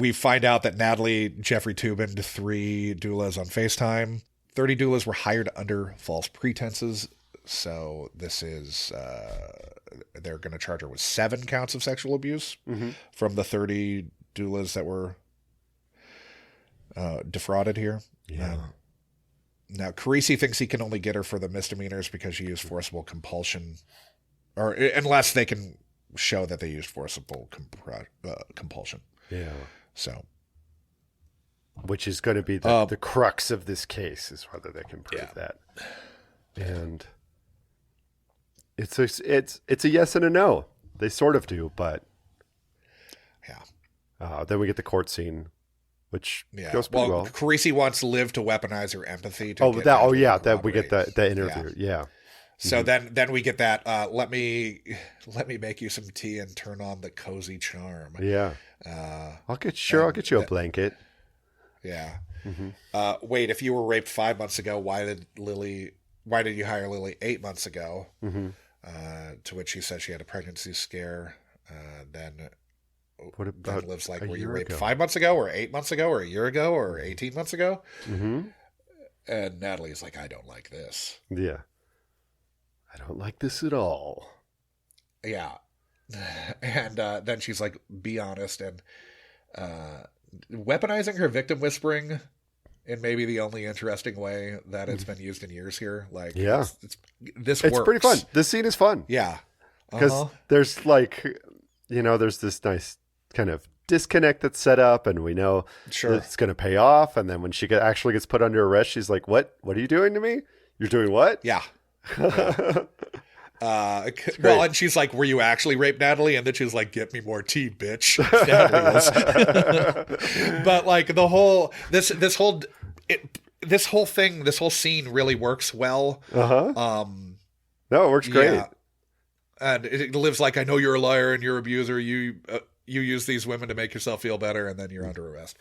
we find out that Natalie, Jeffrey Toobined 3 doulas on FaceTime. 30 doulas were hired under false pretenses. So this is, they're going to charge her with 7 counts of sexual abuse from the 30 doulas that were defrauded here. Now, Carisi thinks he can only get her for the misdemeanors because she used forcible compulsion, or unless they can show that they used forcible compulsion. So, which is going to be the crux of this case, is whether they can prove that. And it's a yes and a no. They sort of do, but then we get the court scene, which goes pretty well. Carisi wants Liv to weaponize her empathy. That we get that interview. So then we get that. Let me make you some tea and turn on the cozy charm. I'll get you a blanket. Wait, if you were raped 5 months ago, why did you hire Lily 8 months ago? To which she said she had a pregnancy scare. Then What about and Liv's like, a were you year raped ago? 5 months ago or 8 months ago or a year ago or 18 months ago? Mm-hmm. And Natalie's like, I don't like this. Yeah. I don't like this at all. Yeah. And then she's like, be honest. And weaponizing her victim whispering in maybe the only interesting way that it's been used in years here. Like, Yeah. This It's works. pretty fun. This scene is fun. Yeah. Because there's like, there's this nice kind of disconnect that's set up, and we know Sure. it's going to pay off. And then when she actually gets put under arrest, she's like, what are you doing to me? You're doing what? Yeah. Well, and she's like, were you actually raped, Natalie? And then she's like, get me more tea, bitch. Natalie is. But like the whole, this whole thing, this whole scene really works well. Uh-huh. No, it works great. Yeah. And it Lives like, I know you're a liar and you're an abuser. You use these women to make yourself feel better, and then you're under arrest.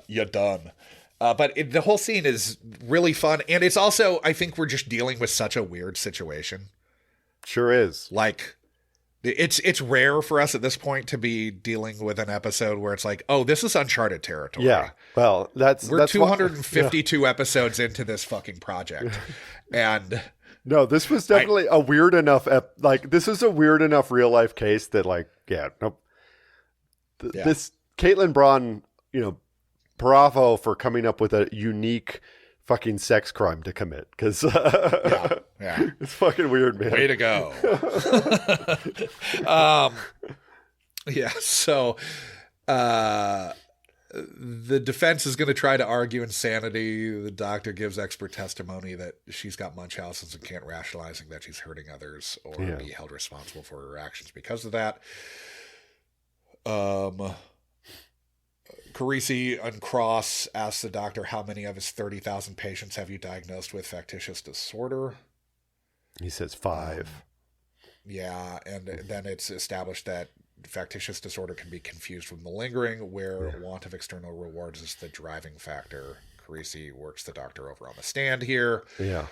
You're done. But the whole scene is really fun. And it's also, I think we're just dealing with such a weird situation. Sure is. Like, it's rare for us at this point to be dealing with an episode where it's like, oh, this is uncharted territory. Yeah. Well, we're 252 episodes into this fucking project. And no, this was definitely a weird enough, this is a weird enough real life case that nope. This Caitlin Braun, bravo for coming up with a unique fucking sex crime to commit, because yeah, it's fucking weird, man. Way to go. Yeah, so the defense is going to try to argue insanity. The doctor gives expert testimony that she's got Munchausen's and can't rationalizing that she's hurting others or be held responsible for her actions because of that. Carisi and Cross asks the doctor how many of his 30,000 patients have you diagnosed with factitious disorder. He says 5. Yeah, and then it's established that factitious disorder can be confused with malingering, where want of external rewards is the driving factor. Carisi works the doctor over on the stand here. Yeah.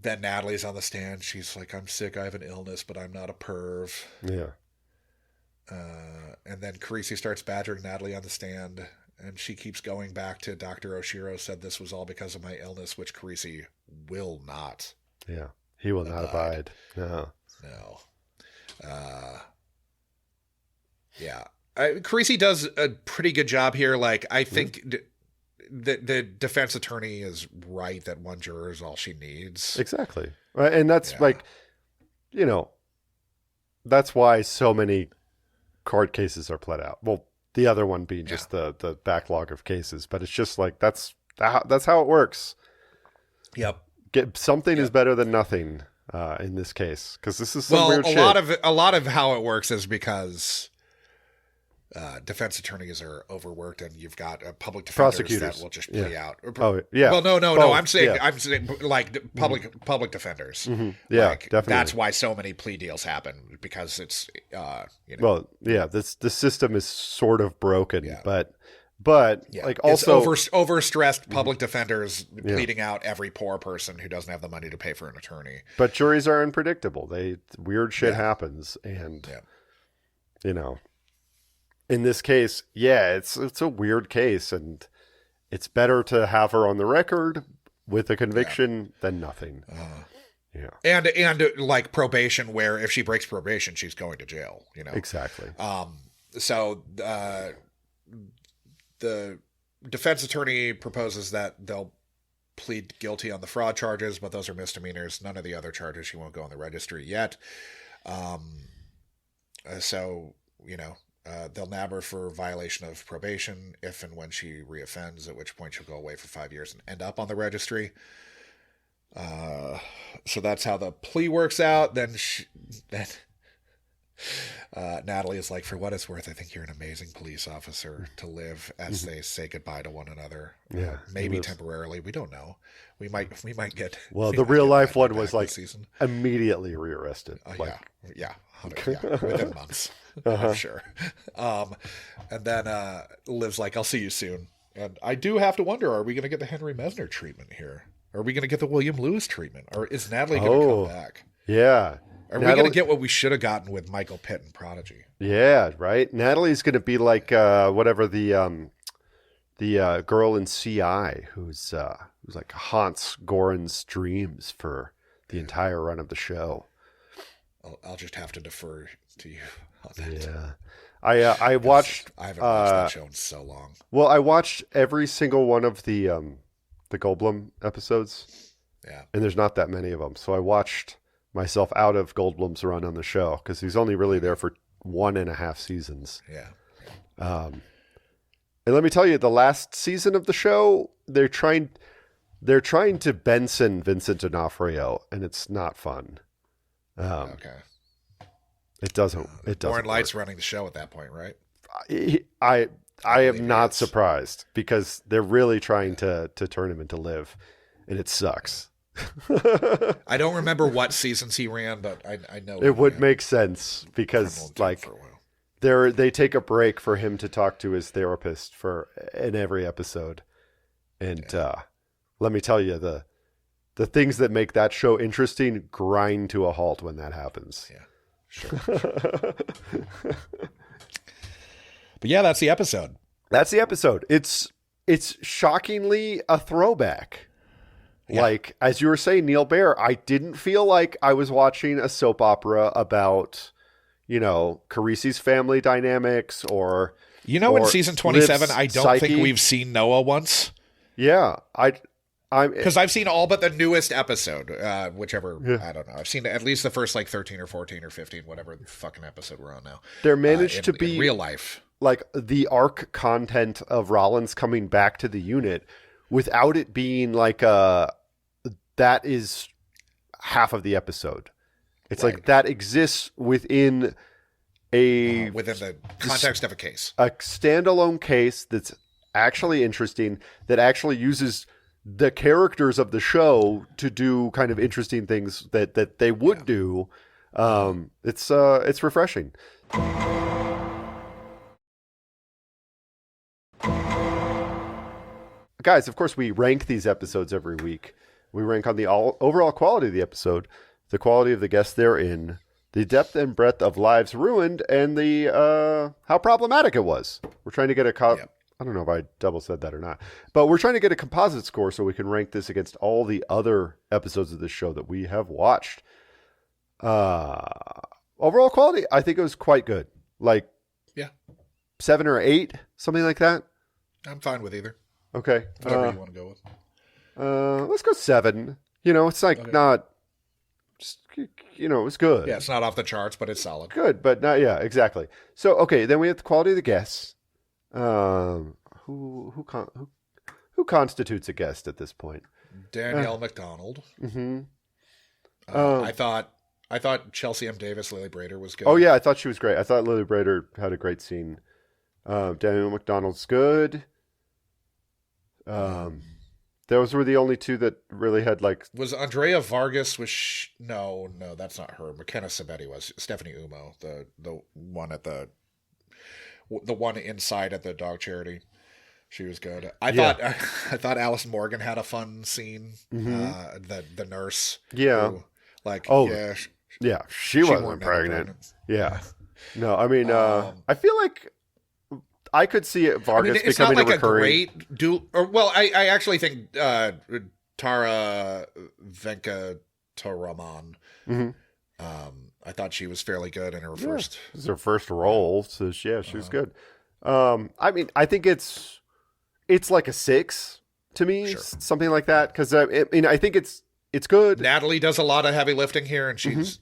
Then Natalie's on the stand. She's like, I'm sick, I have an illness, but I'm not a perv. Yeah. And then Carisi starts badgering Natalie on the stand, and she keeps going back to Dr. Oshiro said this was all because of my illness, which Carisi will not. Yeah. He will not abide. No. Yeah. Carisi does a pretty good job here. Like, I think the defense attorney is right that one juror is all she needs. Exactly. Right. And that's that's why so many court cases are pled out. Well, the other one being just the backlog of cases, but it's just like that's how it works. Yep. Something is better than nothing in this case, because this is some weird shit. A lot of how it works is because defense attorneys are overworked, and you've got public defenders prosecutors that will just plea out. Oh yeah. Well, no. Both. I'm saying like public defenders. Mm-hmm. Yeah, like, definitely. That's why so many plea deals happen, because it's Well, yeah. The system is sort of broken, but like it's also overstressed public defenders pleading out every poor person who doesn't have the money to pay for an attorney. But juries are unpredictable. Weird shit happens, and in this case, it's a weird case, and it's better to have her on the record with a conviction than nothing. And like probation, where if she breaks probation, she's going to jail. Exactly. So the defense attorney proposes that they'll plead guilty on the fraud charges, but those are misdemeanors. None of the other charges. She won't go on the registry yet. They'll nab her for violation of probation if and when she reoffends, at which point she'll go away for 5 years and end up on the registry. So that's how the plea works out. Then Natalie is like, for what it's worth, I think you're an amazing police officer to live, as they say goodbye to one another. Yeah. Maybe temporarily. We don't know. We might get. Well, the real life one was like immediately rearrested. Within months. I'm sure. And then Liv's like, I'll see you soon. And I do have to wonder, are we going to get the Henry Mesner treatment here? Are we going to get the William Lewis treatment? Or is Natalie going to come back? Yeah. Are we going to get what we should have gotten with Michael Pitt and Prodigy? Yeah, right. Natalie's going to be like whatever the girl in CI who's like haunts Goran's dreams for the entire run of the show. I'll just have to defer to you on that. Yeah. I watched. I haven't watched that show in so long. Well, I watched every single one of the Goldblum episodes. Yeah, and there's not that many of them, so I watched myself out of Goldblum's run on the show because he's only really there for 1.5 seasons. Yeah. And let me tell you, the last season of the show, they're trying to Benson Vincent D'Onofrio, and it's not fun. Okay. It doesn't. Warren Light's running the show at that point, right? I am not surprised because they're really trying to turn him into Liv, and it sucks. I don't remember what seasons he ran, but I know it would make sense because like they take a break for him to talk to his therapist in every episode, and let me tell you, the things that make that show interesting grind to a halt when that happens. Yeah, sure. But yeah, that's the episode. That's the episode. It's shockingly a throwback. Yeah. Like, as you were saying, Neil Baer, I didn't feel like I was watching a soap opera about, Carisi's family dynamics or... in season 27, Liv's I don't psyche. think we've seen Noah once. Yeah, because I've seen all but the newest episode, whichever, Yeah. I don't know. I've seen at least the first 13 or 14 or 15, whatever the fucking episode we're on now. There managed to be... in real life. Like, the arc content of Rollins coming back to the unit without it being like that is half of the episode. It's right. Like that exists within within the context of a case. A standalone case that's actually interesting, that actually uses the characters of the show to do kind of interesting things that they would do. It's refreshing. Guys, of course, we rank these episodes every week. We rank on the overall quality of the episode, the quality of the guests they're in, the depth and breadth of lives ruined, and the how problematic it was. We're trying to get I don't know if I double said that or not, but we're trying to get a composite score so we can rank this against all the other episodes of this show that we have watched. Overall quality, I think it was quite good. Like, 7 or 8, something like that. I'm fine with either. Okay. Whatever you want to go with. Let's go 7. It's like not, just, it's good. Yeah, it's not off the charts, but it's solid. Good, but not, yeah, exactly. So, okay, then we have the quality of the guests. Who constitutes a guest at this point? Danielle McDonald. Mm-hmm. I thought Chelsea M. Davis, Lily Brader was good. Oh yeah, I thought she was great. I thought Lily Brader had a great scene. Danielle McDonald's good. Those were the only two that really had like. Was Andrea Vargas? No, that's not her. McKenna Sabetti was. Stephanie Umo, the one at the one inside at the dog charity. She was good. I thought Allison Morgan had a fun scene. Mm-hmm. The nurse. Yeah. Who, she wasn't pregnant. Yeah. No, I mean, I feel like I could see it Vargas becoming a recurring. I actually think Tara Venkataraman. Mm-hmm. I thought she was fairly good in her first. It was her first role, so she was good. I mean, I think it's like a 6 to me, something like that, because I think it's good. Natalie does a lot of heavy lifting here, and she's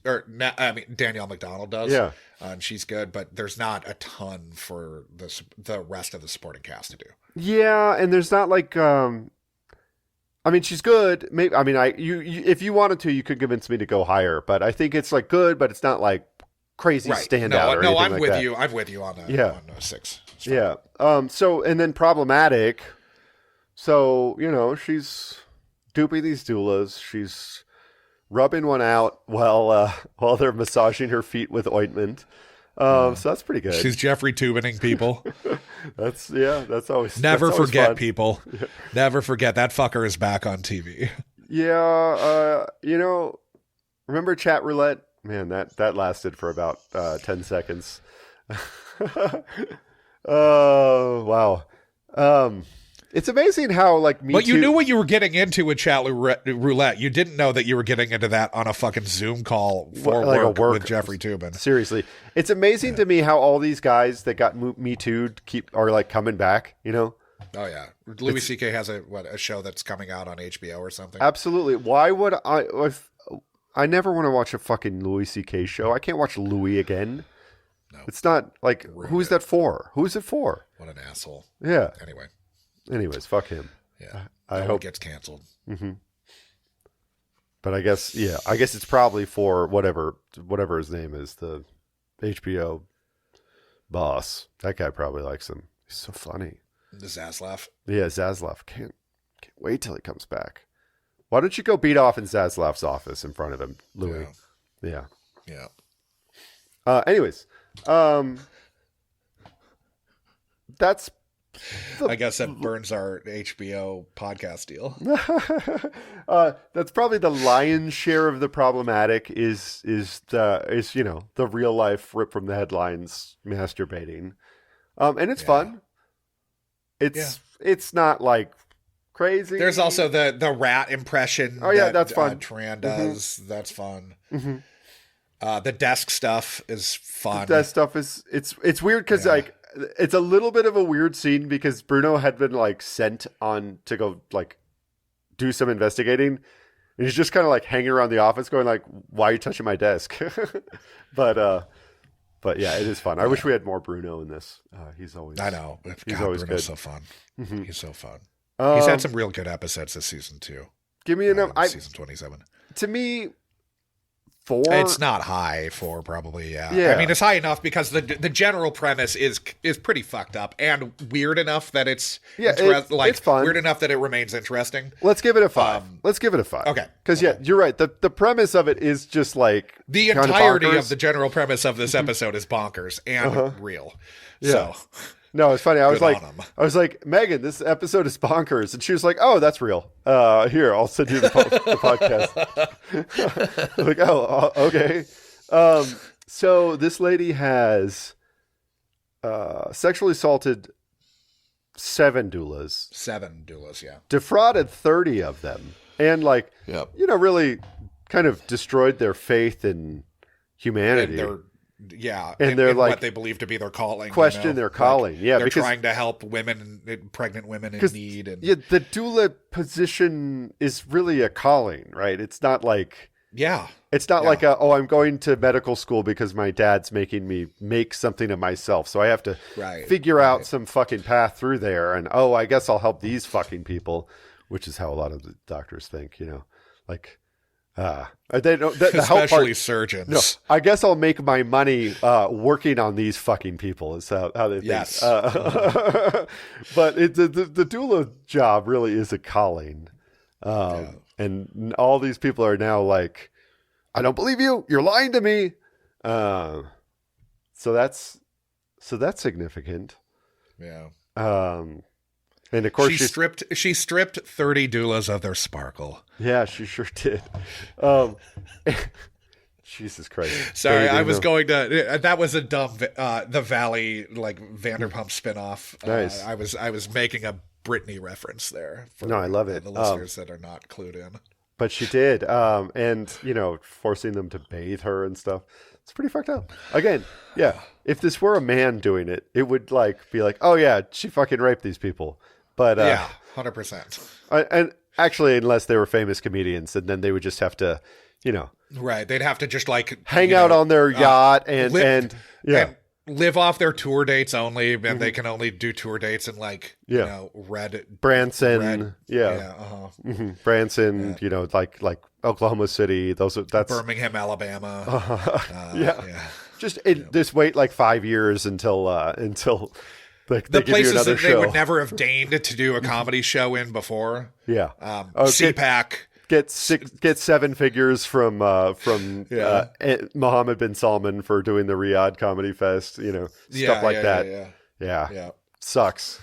Danielle McDonald does. Yeah. And she's good, but there's not a ton for the rest of the supporting cast to do. Yeah, and there's not like, she's good. Maybe if you wanted to, you could convince me to go higher. But I think it's like good, but it's not like crazy standout. No, I'm with you. I'm with you on that. Yeah, on 6. Yeah. So and then problematic. So she's duping these doulas. She's rubbing one out while they're massaging her feet with ointment. So that's pretty good. She's Jeffrey Toobin'ing people. That's always never that's always forget fun. People. Yeah. Never forget that fucker is back on TV. Yeah, remember Chat Roulette Man, that lasted for about 10 seconds. Oh, wow. It's amazing how, like, Me But you Too- knew what you were getting into with chat roulette. You didn't know that you were getting into that on a fucking Zoom call for like a work with Jeffrey Toobin. Seriously. It's amazing to me how all these guys that got Me Too'd are, like, coming back, you know? Oh yeah, Louis C.K. has a show that's coming out on HBO or something. Absolutely. Why would I never want to watch a fucking Louis C.K. show. I can't watch Louis again. No. It's not, like, who's that for? Who's it for? What an asshole. Yeah. Anyways, fuck him. Yeah. I hope hope it gets canceled. Mm-hmm. But I guess it's probably for whatever his name is, the HBO boss. That guy probably likes him. He's so funny. The Zaslav. Yeah, Zaslav. Can't wait till he comes back. Why don't you go beat off in Zaslav's office in front of him, Louis? Yeah. Anyways, that's. I guess that burns our HBO podcast deal. That's probably the lion's share of the problematic is the real life rip from the headlines masturbating, and it's fun. It's not like crazy. There's also the rat impression. Oh yeah, that's fun. Tran does. Mm-hmm. That's fun. Mm-hmm. The desk stuff is fun. The desk stuff is it's weird because like it's a little bit of a weird scene because Bruno had been like sent on to go like do some investigating, and he's just kind of like hanging around the office going like, "Why are you touching my desk?" But yeah, it is fun. I wish we had more Bruno in this. He's always. I know. He's always Bruno's good. so fun. Mm-hmm. He's so fun. He's had some real good episodes this season too. Give me enough. Season 27. To me, 4. It's not high for probably. Yeah. I mean, it's high enough because the general premise is pretty fucked up and weird enough that it's it's fun. Weird enough that it remains interesting. Let's give it a 5. Okay. Because you're right. The premise of it is just like the entirety of the general premise of this episode is bonkers and real. Yeah. So. No, it's funny. I was on 'em. like, Megan, this episode is bonkers, and she was like, "Oh, that's real. Here, I'll send you the podcast." Like, oh, okay. So this lady has sexually assaulted 7 doulas. 7 doulas, yeah. Defrauded 30 of them, and really kind of destroyed their faith in humanity. And they're like what they believe to be their calling. Question their calling. They're because trying to help pregnant women in need. And the doula position is really a calling, right? It's not like it's not like I'm going to medical school because my dad's making me make something of myself, so I have to figure out some fucking path through there. And I guess I'll help these fucking people, which is how a lot of the doctors think, like. They don't, the especially help part, surgeons. No, I guess I'll make my money working on these fucking people. Is how they think. Yes. But the doula job really is a calling, and all these people are now like, I don't believe you. You're lying to me. So that's significant. Yeah. And of course she stripped 30 doulas of their sparkle. Yeah, she sure did. Jesus Christ. Sorry, I was going to. That was a dumb the Valley Vanderpump spinoff. Nice. I was making a Britney reference there. No, I love it. The listeners that are not clued in. But she did, and forcing them to bathe her and stuff. It's pretty fucked up. Again, yeah. If this were a man doing it, it would be like, oh yeah, she fucking raped these people. But 100%. And actually, unless they were famous comedians, and then they would just have to, right? They'd have to just hang out on their yacht and live off their tour dates only, and they can only do tour dates in red Branson, Branson, Yeah. Oklahoma City. That's Birmingham, Alabama. Just wait 5 years until they the give you places another that show. they would never have deigned to do a comedy show in before. Yeah. CPAC. Get 7 figures from Mohammed bin Salman for doing the Riyadh Comedy Fest, stuff like that. Yeah. Sucks.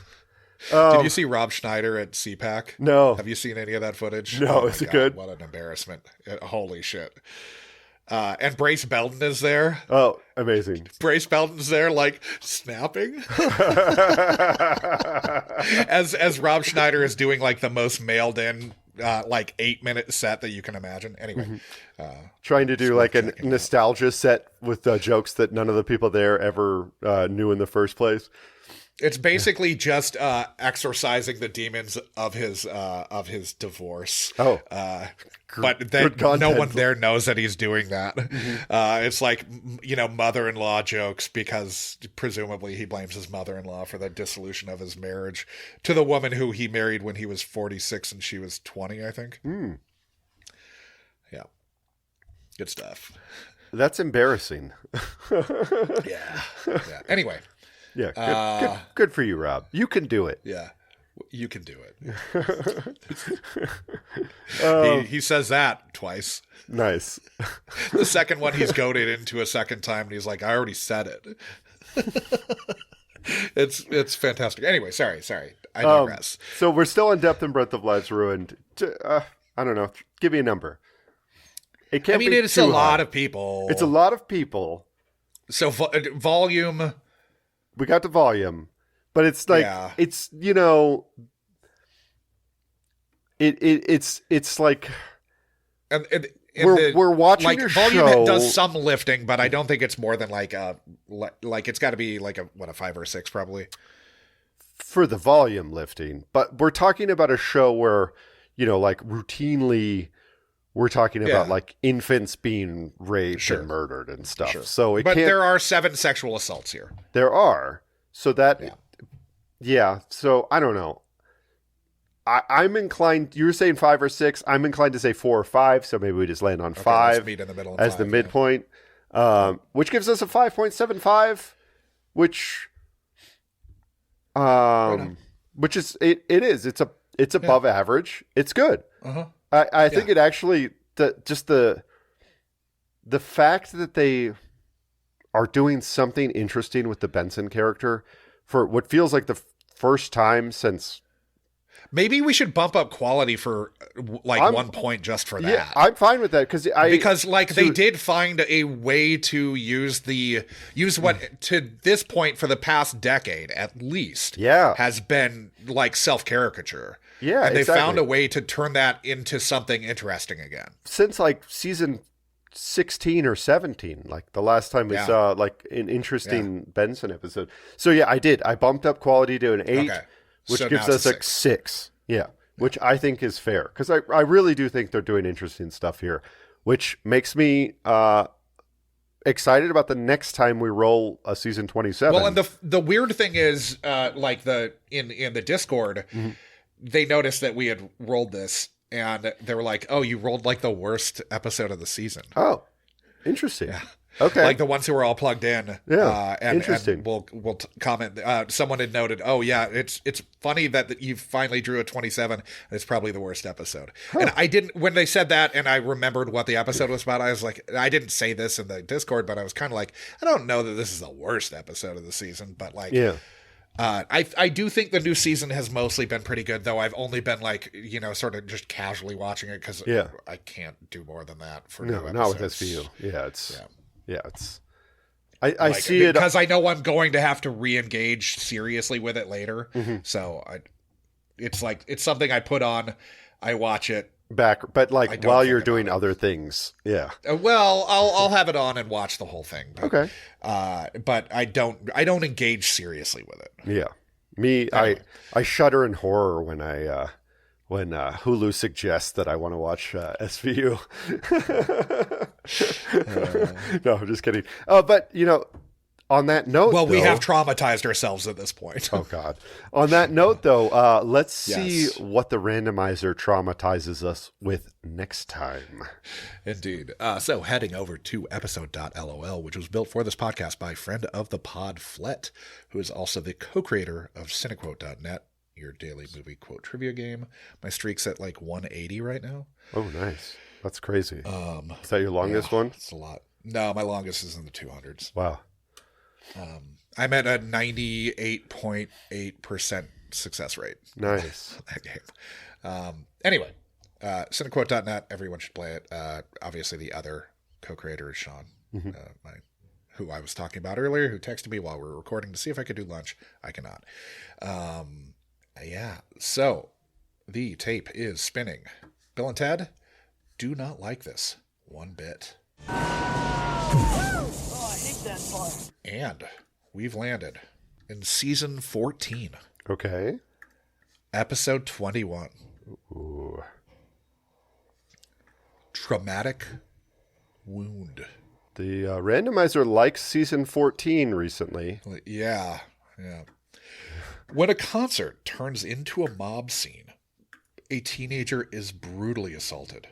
Did you see Rob Schneider at CPAC? No. Have you seen any of that footage? No, is it good? What an embarrassment. Holy shit. And Brace Belton is there. Oh, amazing. Brace Belton's there, like, snapping. as Rob Schneider is doing, like, the most mailed-in, like, 8-minute set that you can imagine. Anyway. Trying to do, like, a nostalgia set with jokes that none of the people there ever knew in the first place. It's basically just exorcising the demons of his divorce. Oh. But then no one there knows that he's doing that. It's like, mother-in-law jokes because presumably he blames his mother-in-law for the dissolution of his marriage to the woman who he married when he was 46 and she was 20, I think. Yeah. Good stuff. That's embarrassing. Yeah. Anyway. Yeah, good for you, Rob. You can do it. Yeah, you can do it. He says that twice. Nice. The second one, he's goaded into a second time, and he's like, "I already said it." It's fantastic. Anyway, sorry, I digress. So we're still in Depth and Breadth of Lives Ruined. I don't know. Give me a number. It can't. It's a lot of people. It's a lot of people. So volume. We got the volume, but it's like it's it's like we're watching like a volume show. Does some lifting, but I don't think it's more than like it's got to be like a 5 or 6 probably for the volume lifting. But we're talking about a show where like routinely. We're talking about like infants being raped and murdered and stuff. Sure. So there are 7 sexual assaults here. There are. So that, So I don't know. I'm inclined. You were saying 5 or 6. I'm inclined to say 4 or 5. So maybe we just land on 5 let's meet in the middle as 5, the midpoint, which gives us a 5.75, which is it is. It's above average. It's good. I think it actually the fact that they are doing something interesting with the Benson character for what feels like the first time since. Maybe we should bump up quality for 1 point just for that. Yeah, I'm fine with that because they did find a way to use what to this point for the past decade at least has been like self-caricature. Yeah, and they found a way to turn that into something interesting again. Since like season 16 or 17, like the last time we saw like an interesting Benson episode. So I did. I bumped up quality to an 8, which gives us a 6. Yeah, which I think is fair because I really do think they're doing interesting stuff here, which makes me excited about the next time we roll a season 27. Well, and the weird thing is, like in the Discord. They noticed that we had rolled this, and they were like, "Oh, you rolled like the worst episode of the season." Oh, interesting. Yeah. Okay, like the ones who were all plugged in. Yeah, interesting. And we'll comment. Someone had noted, "Oh, yeah, it's funny that you finally drew a 27. And it's probably the worst episode." And I didn't when they said that, and I remembered what the episode was about. I was like, I didn't say this in the Discord, but I was kind of like, I don't know that this is the worst episode of the season, but like, I do think the new season has mostly been pretty good, though I've only been like, sort of just casually watching it because I can't do more than that for new episodes. Not with SVU. It's I see it because I know I'm going to have to re-engage seriously with it later. So it's something I put on, I watch it back, but like while you're doing other things. Yeah. Well, I'll have it on and watch the whole thing. But, okay. But I don't engage seriously with it. Yeah. Me, anyway. I shudder in horror when Hulu suggests that I want to watch SVU. No, I'm just kidding. But on that note, we have traumatized ourselves at this point. Oh God! On that note, though, let's see what the randomizer traumatizes us with next time. Indeed. So heading over to episode.lol, which was built for this podcast by friend of the pod, Flet, who is also the co-creator of Cinequote.net, your daily movie quote trivia game. My streak's at like 180 right now. Oh, nice. That's crazy. Is that your longest one? It's a lot. No, my longest is in the 200s. Wow. I'm at a 98.8% success rate. Nice. That game. Anyway, Cinequote.net, everyone should play it. Obviously, the other co-creator is Sean, who I was talking about earlier, who texted me while we were recording to see if I could do lunch. I cannot. Yeah. So the tape is spinning. Bill and Ted do not like this one bit. And we've landed in season 14. Okay. Episode 21. Ooh. Traumatic wound. The randomizer likes season 14 recently. Yeah. When a concert turns into a mob scene, a teenager is brutally assaulted.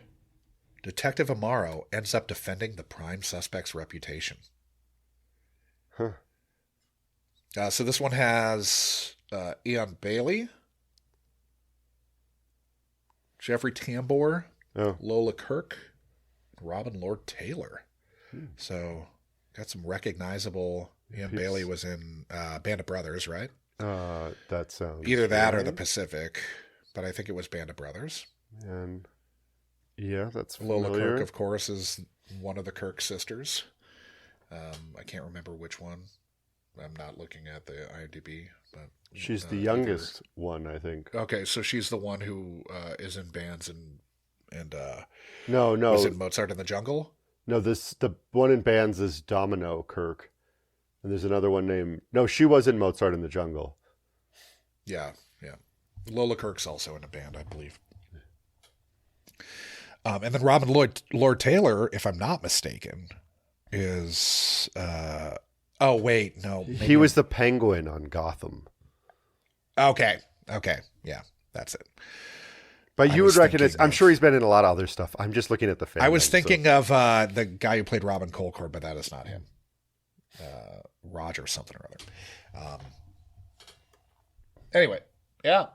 Detective Amaro ends up defending the prime suspect's reputation. Huh. So this one has Ian Bailey, Jeffrey Tambor, Lola Kirk, Robin Lord Taylor. So got some recognizable. Ian Bailey was in Band of Brothers, right? That sounds either that right. or The Pacific, but I think it was Band of Brothers. And yeah, that's familiar. Lola Kirk, of course, is one of the Kirk sisters. I can't remember which one. I'm not looking at the IMDb, but she's the youngest one, I think. Okay, so she's the one who is in bands and no, was in Mozart in the Jungle. No, the one in bands is Domino Kirk, and there's another one named. No, she was in Mozart in the Jungle. Yeah. Lola Kirk's also in a band, I believe. And then Robin Lord Taylor, if I'm not mistaken, is oh wait, no. He was the Penguin on Gotham. Okay. Yeah, that's it. But you would recognize, I'm sure he's been in a lot of other stuff. I'm just looking at the fan. I was thinking of the guy who played Robin Colcord, but that is not him. Roger something or other. Anyway, yeah.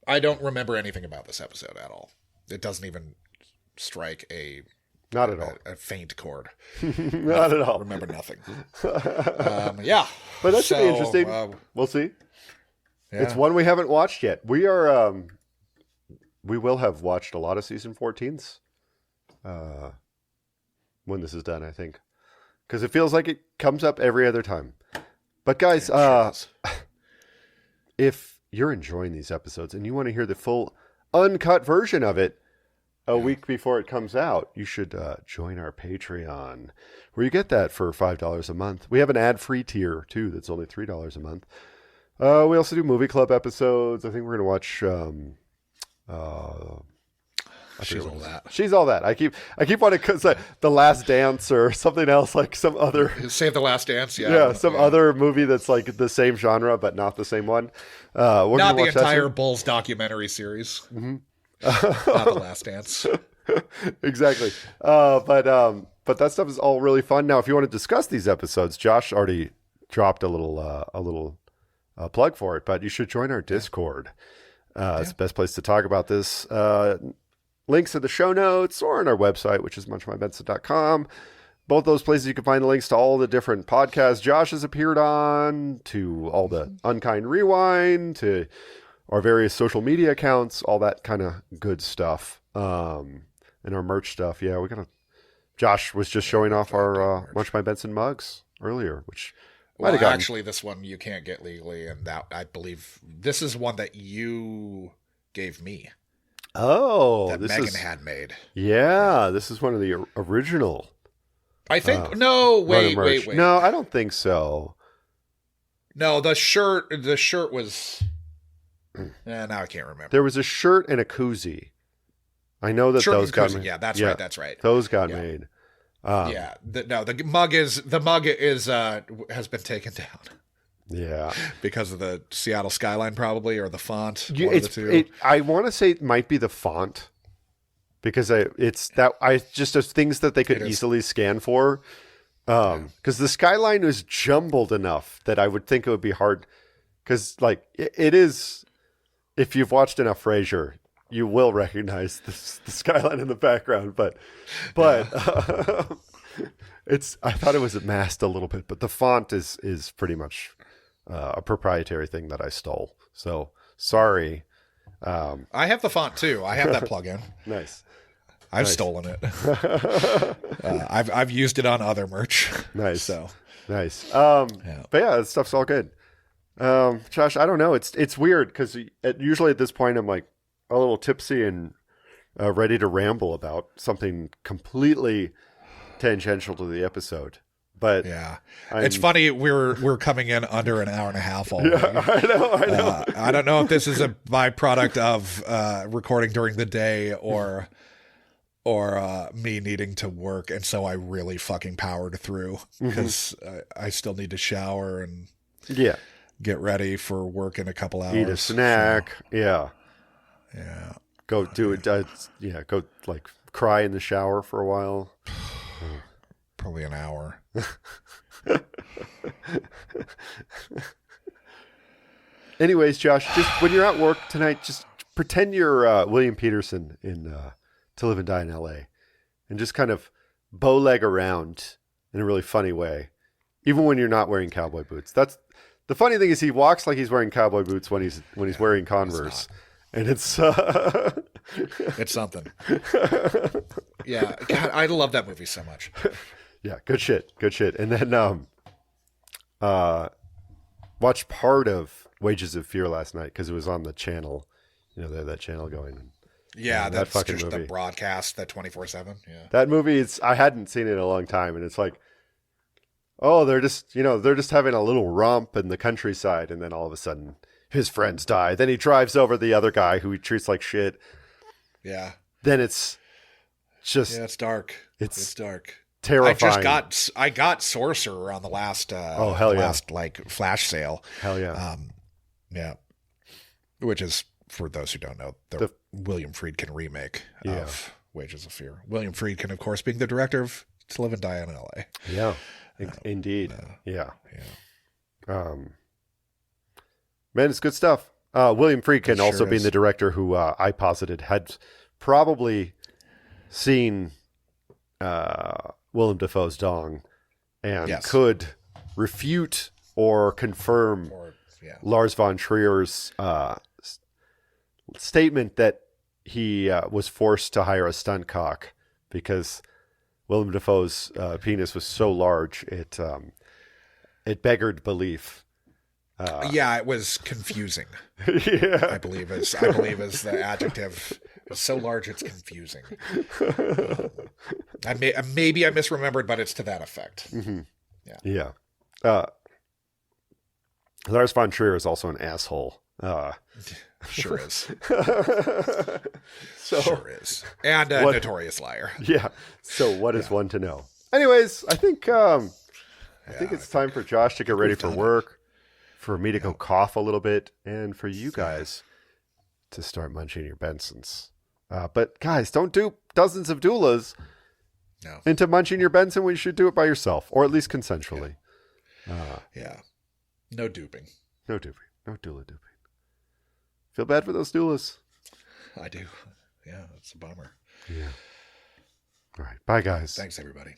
I don't remember anything about this episode at all. It doesn't even strike not at all a faint chord. Not at all. Remember nothing. Yeah, but that should be interesting. We'll see. Yeah. It's one we haven't watched yet. We are. We will have watched a lot of season 14s when this is done, I think, because it feels like it comes up every other time. But guys, if you're enjoying these episodes and you want to hear the full uncut version of it a week before it comes out, you should join our Patreon, where you get that for $5 a month. We have an ad-free tier, too, that's only $3 a month. We also do movie club episodes. I think we're going to watch... She's all that. She's all that. I keep wanting to say The Last Dance or something else, like some other. Save the Last Dance. Some other movie that's like the same genre but not the same one. Not the entire Bulls documentary series. Mm-hmm. Not The Last Dance. Exactly. But that stuff is all really fun. Now, if you want to discuss these episodes, Josh already dropped a little plug for it, but you should join our Discord. It's the best place to talk about this. Links in the show notes or on our website, which is munchybenson.com. Both those places you can find the links to all the different podcasts Josh has appeared on, to all the Unkind Rewind, to our various social media accounts, all that kind of good stuff. And our merch stuff. Yeah, Josh was just showing off our Munch by Benson mugs earlier, which might have gotten... Actually, this one you can't get legally, and that I believe this is one that you gave me. Oh, that Megan had made. Yeah, this is one of the original. I think no. Wait. No, I don't think so. No, the shirt was. Now I can't remember. There was a shirt and a koozie. I know that those got made. Yeah, that's right. That's right. Those got made. The mug has been taken down. Yeah, because of the Seattle skyline, probably, or the font. One of the two. I want to say it might be the font, because just as things that they could easily scan for. Because the skyline is jumbled enough that I would think it would be hard. Because it is, if you've watched enough Frasier, you will recognize the skyline in the background. But I thought it was masked a little bit, but the font is pretty much a proprietary thing that I stole. So sorry. I have the font too. I have that plugin. Nice. I've stolen it. I've used it on other merch. Nice. So nice. But yeah, that stuff's all good. Josh, I don't know. It's weird because usually at this point I'm like a little tipsy and ready to ramble about something completely tangential to the episode. But yeah, it's funny. We're coming in under an hour and a half already. Yeah, I know. I don't know if this is a byproduct of recording during the day or me needing to work, and so I really fucking powered through because I still need to shower and get ready for work in a couple hours. Eat a snack. So, yeah. Go do it. Go like cry in the shower for a while. Probably an hour. Anyways, Josh, just when you're at work tonight, just pretend you're William Peterson in To Live and Die in L.A. and just kind of bow leg around in a really funny way, even when you're not wearing cowboy boots. That's the funny thing is he walks like he's wearing cowboy boots when he's wearing Converse, and it's it's something. Yeah, God, I love that movie so much. Yeah, good shit. And then watched part of Wages of Fear last night because it was on the channel. They have that channel going. Yeah, that fucking just movie. The broadcast, that 24/7. Yeah, that movie. I hadn't seen it in a long time, and it's like, oh, they're just having a little romp in the countryside, and then all of a sudden his friends die. Then he drives over the other guy who he treats like shit. Yeah. Then it's just it's dark. It's dark. Terrifying. I got Sorcerer on the last last like flash sale. Hell yeah. Yeah. Which is, for those who don't know, the William Friedkin remake of Wages of Fear. William Friedkin, of course, being the director of To Live and Die in L.A. Yeah. Indeed. Yeah. Man, it's good stuff. William Friedkin also being the director who I posited had probably seen Willem Dafoe's Dong and could refute or confirm Lars von Trier's statement that he was forced to hire a stunt cock because Willem Dafoe's penis was so large it beggared belief. It was confusing. I believe is the adjective. It's so large it's confusing. Maybe I misremembered, but it's to that effect. Mm-hmm. Yeah. Lars von Trier is also an asshole. Sure is. Sure is. And a notorious liar. Yeah. So what is one to know? Anyways, I think it's time for Josh to get ready for work, for me to go cough a little bit, and for you guys to start munching your Bensons. But guys, don't dupe dozens of doulas into munching your Benson when you should do it by yourself, or at least consensually. No duping. No duping. No doula duping. Feel bad for those doulas. I do. Yeah, it's a bummer. Yeah. All right. Bye, guys. Thanks, everybody.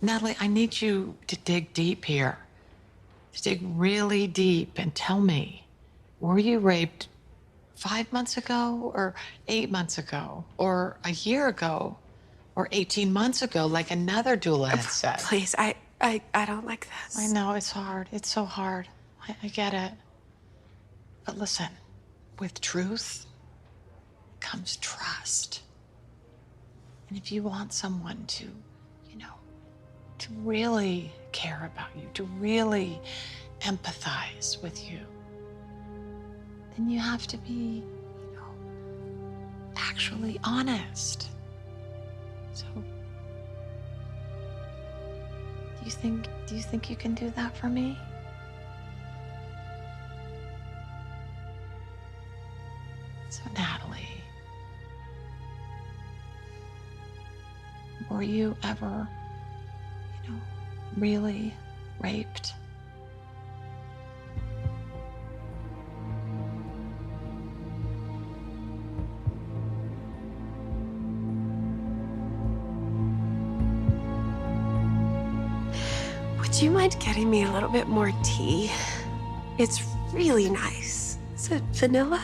Natalie, I need you to dig deep here. To dig really deep and tell me, were you raped 5 months ago or 8 months ago or a year ago Or 18 months ago, like another doula had said. Please, I don't like this. I know, it's hard. It's so hard. I get it. But listen, with truth comes trust. And if you want someone to, to really care about you, to really empathize with you, then you have to be, actually honest. So, do you think you can do that for me? So, Natalie, were you ever, really raped? Would you mind getting me a little bit more tea? It's really nice. Is it vanilla?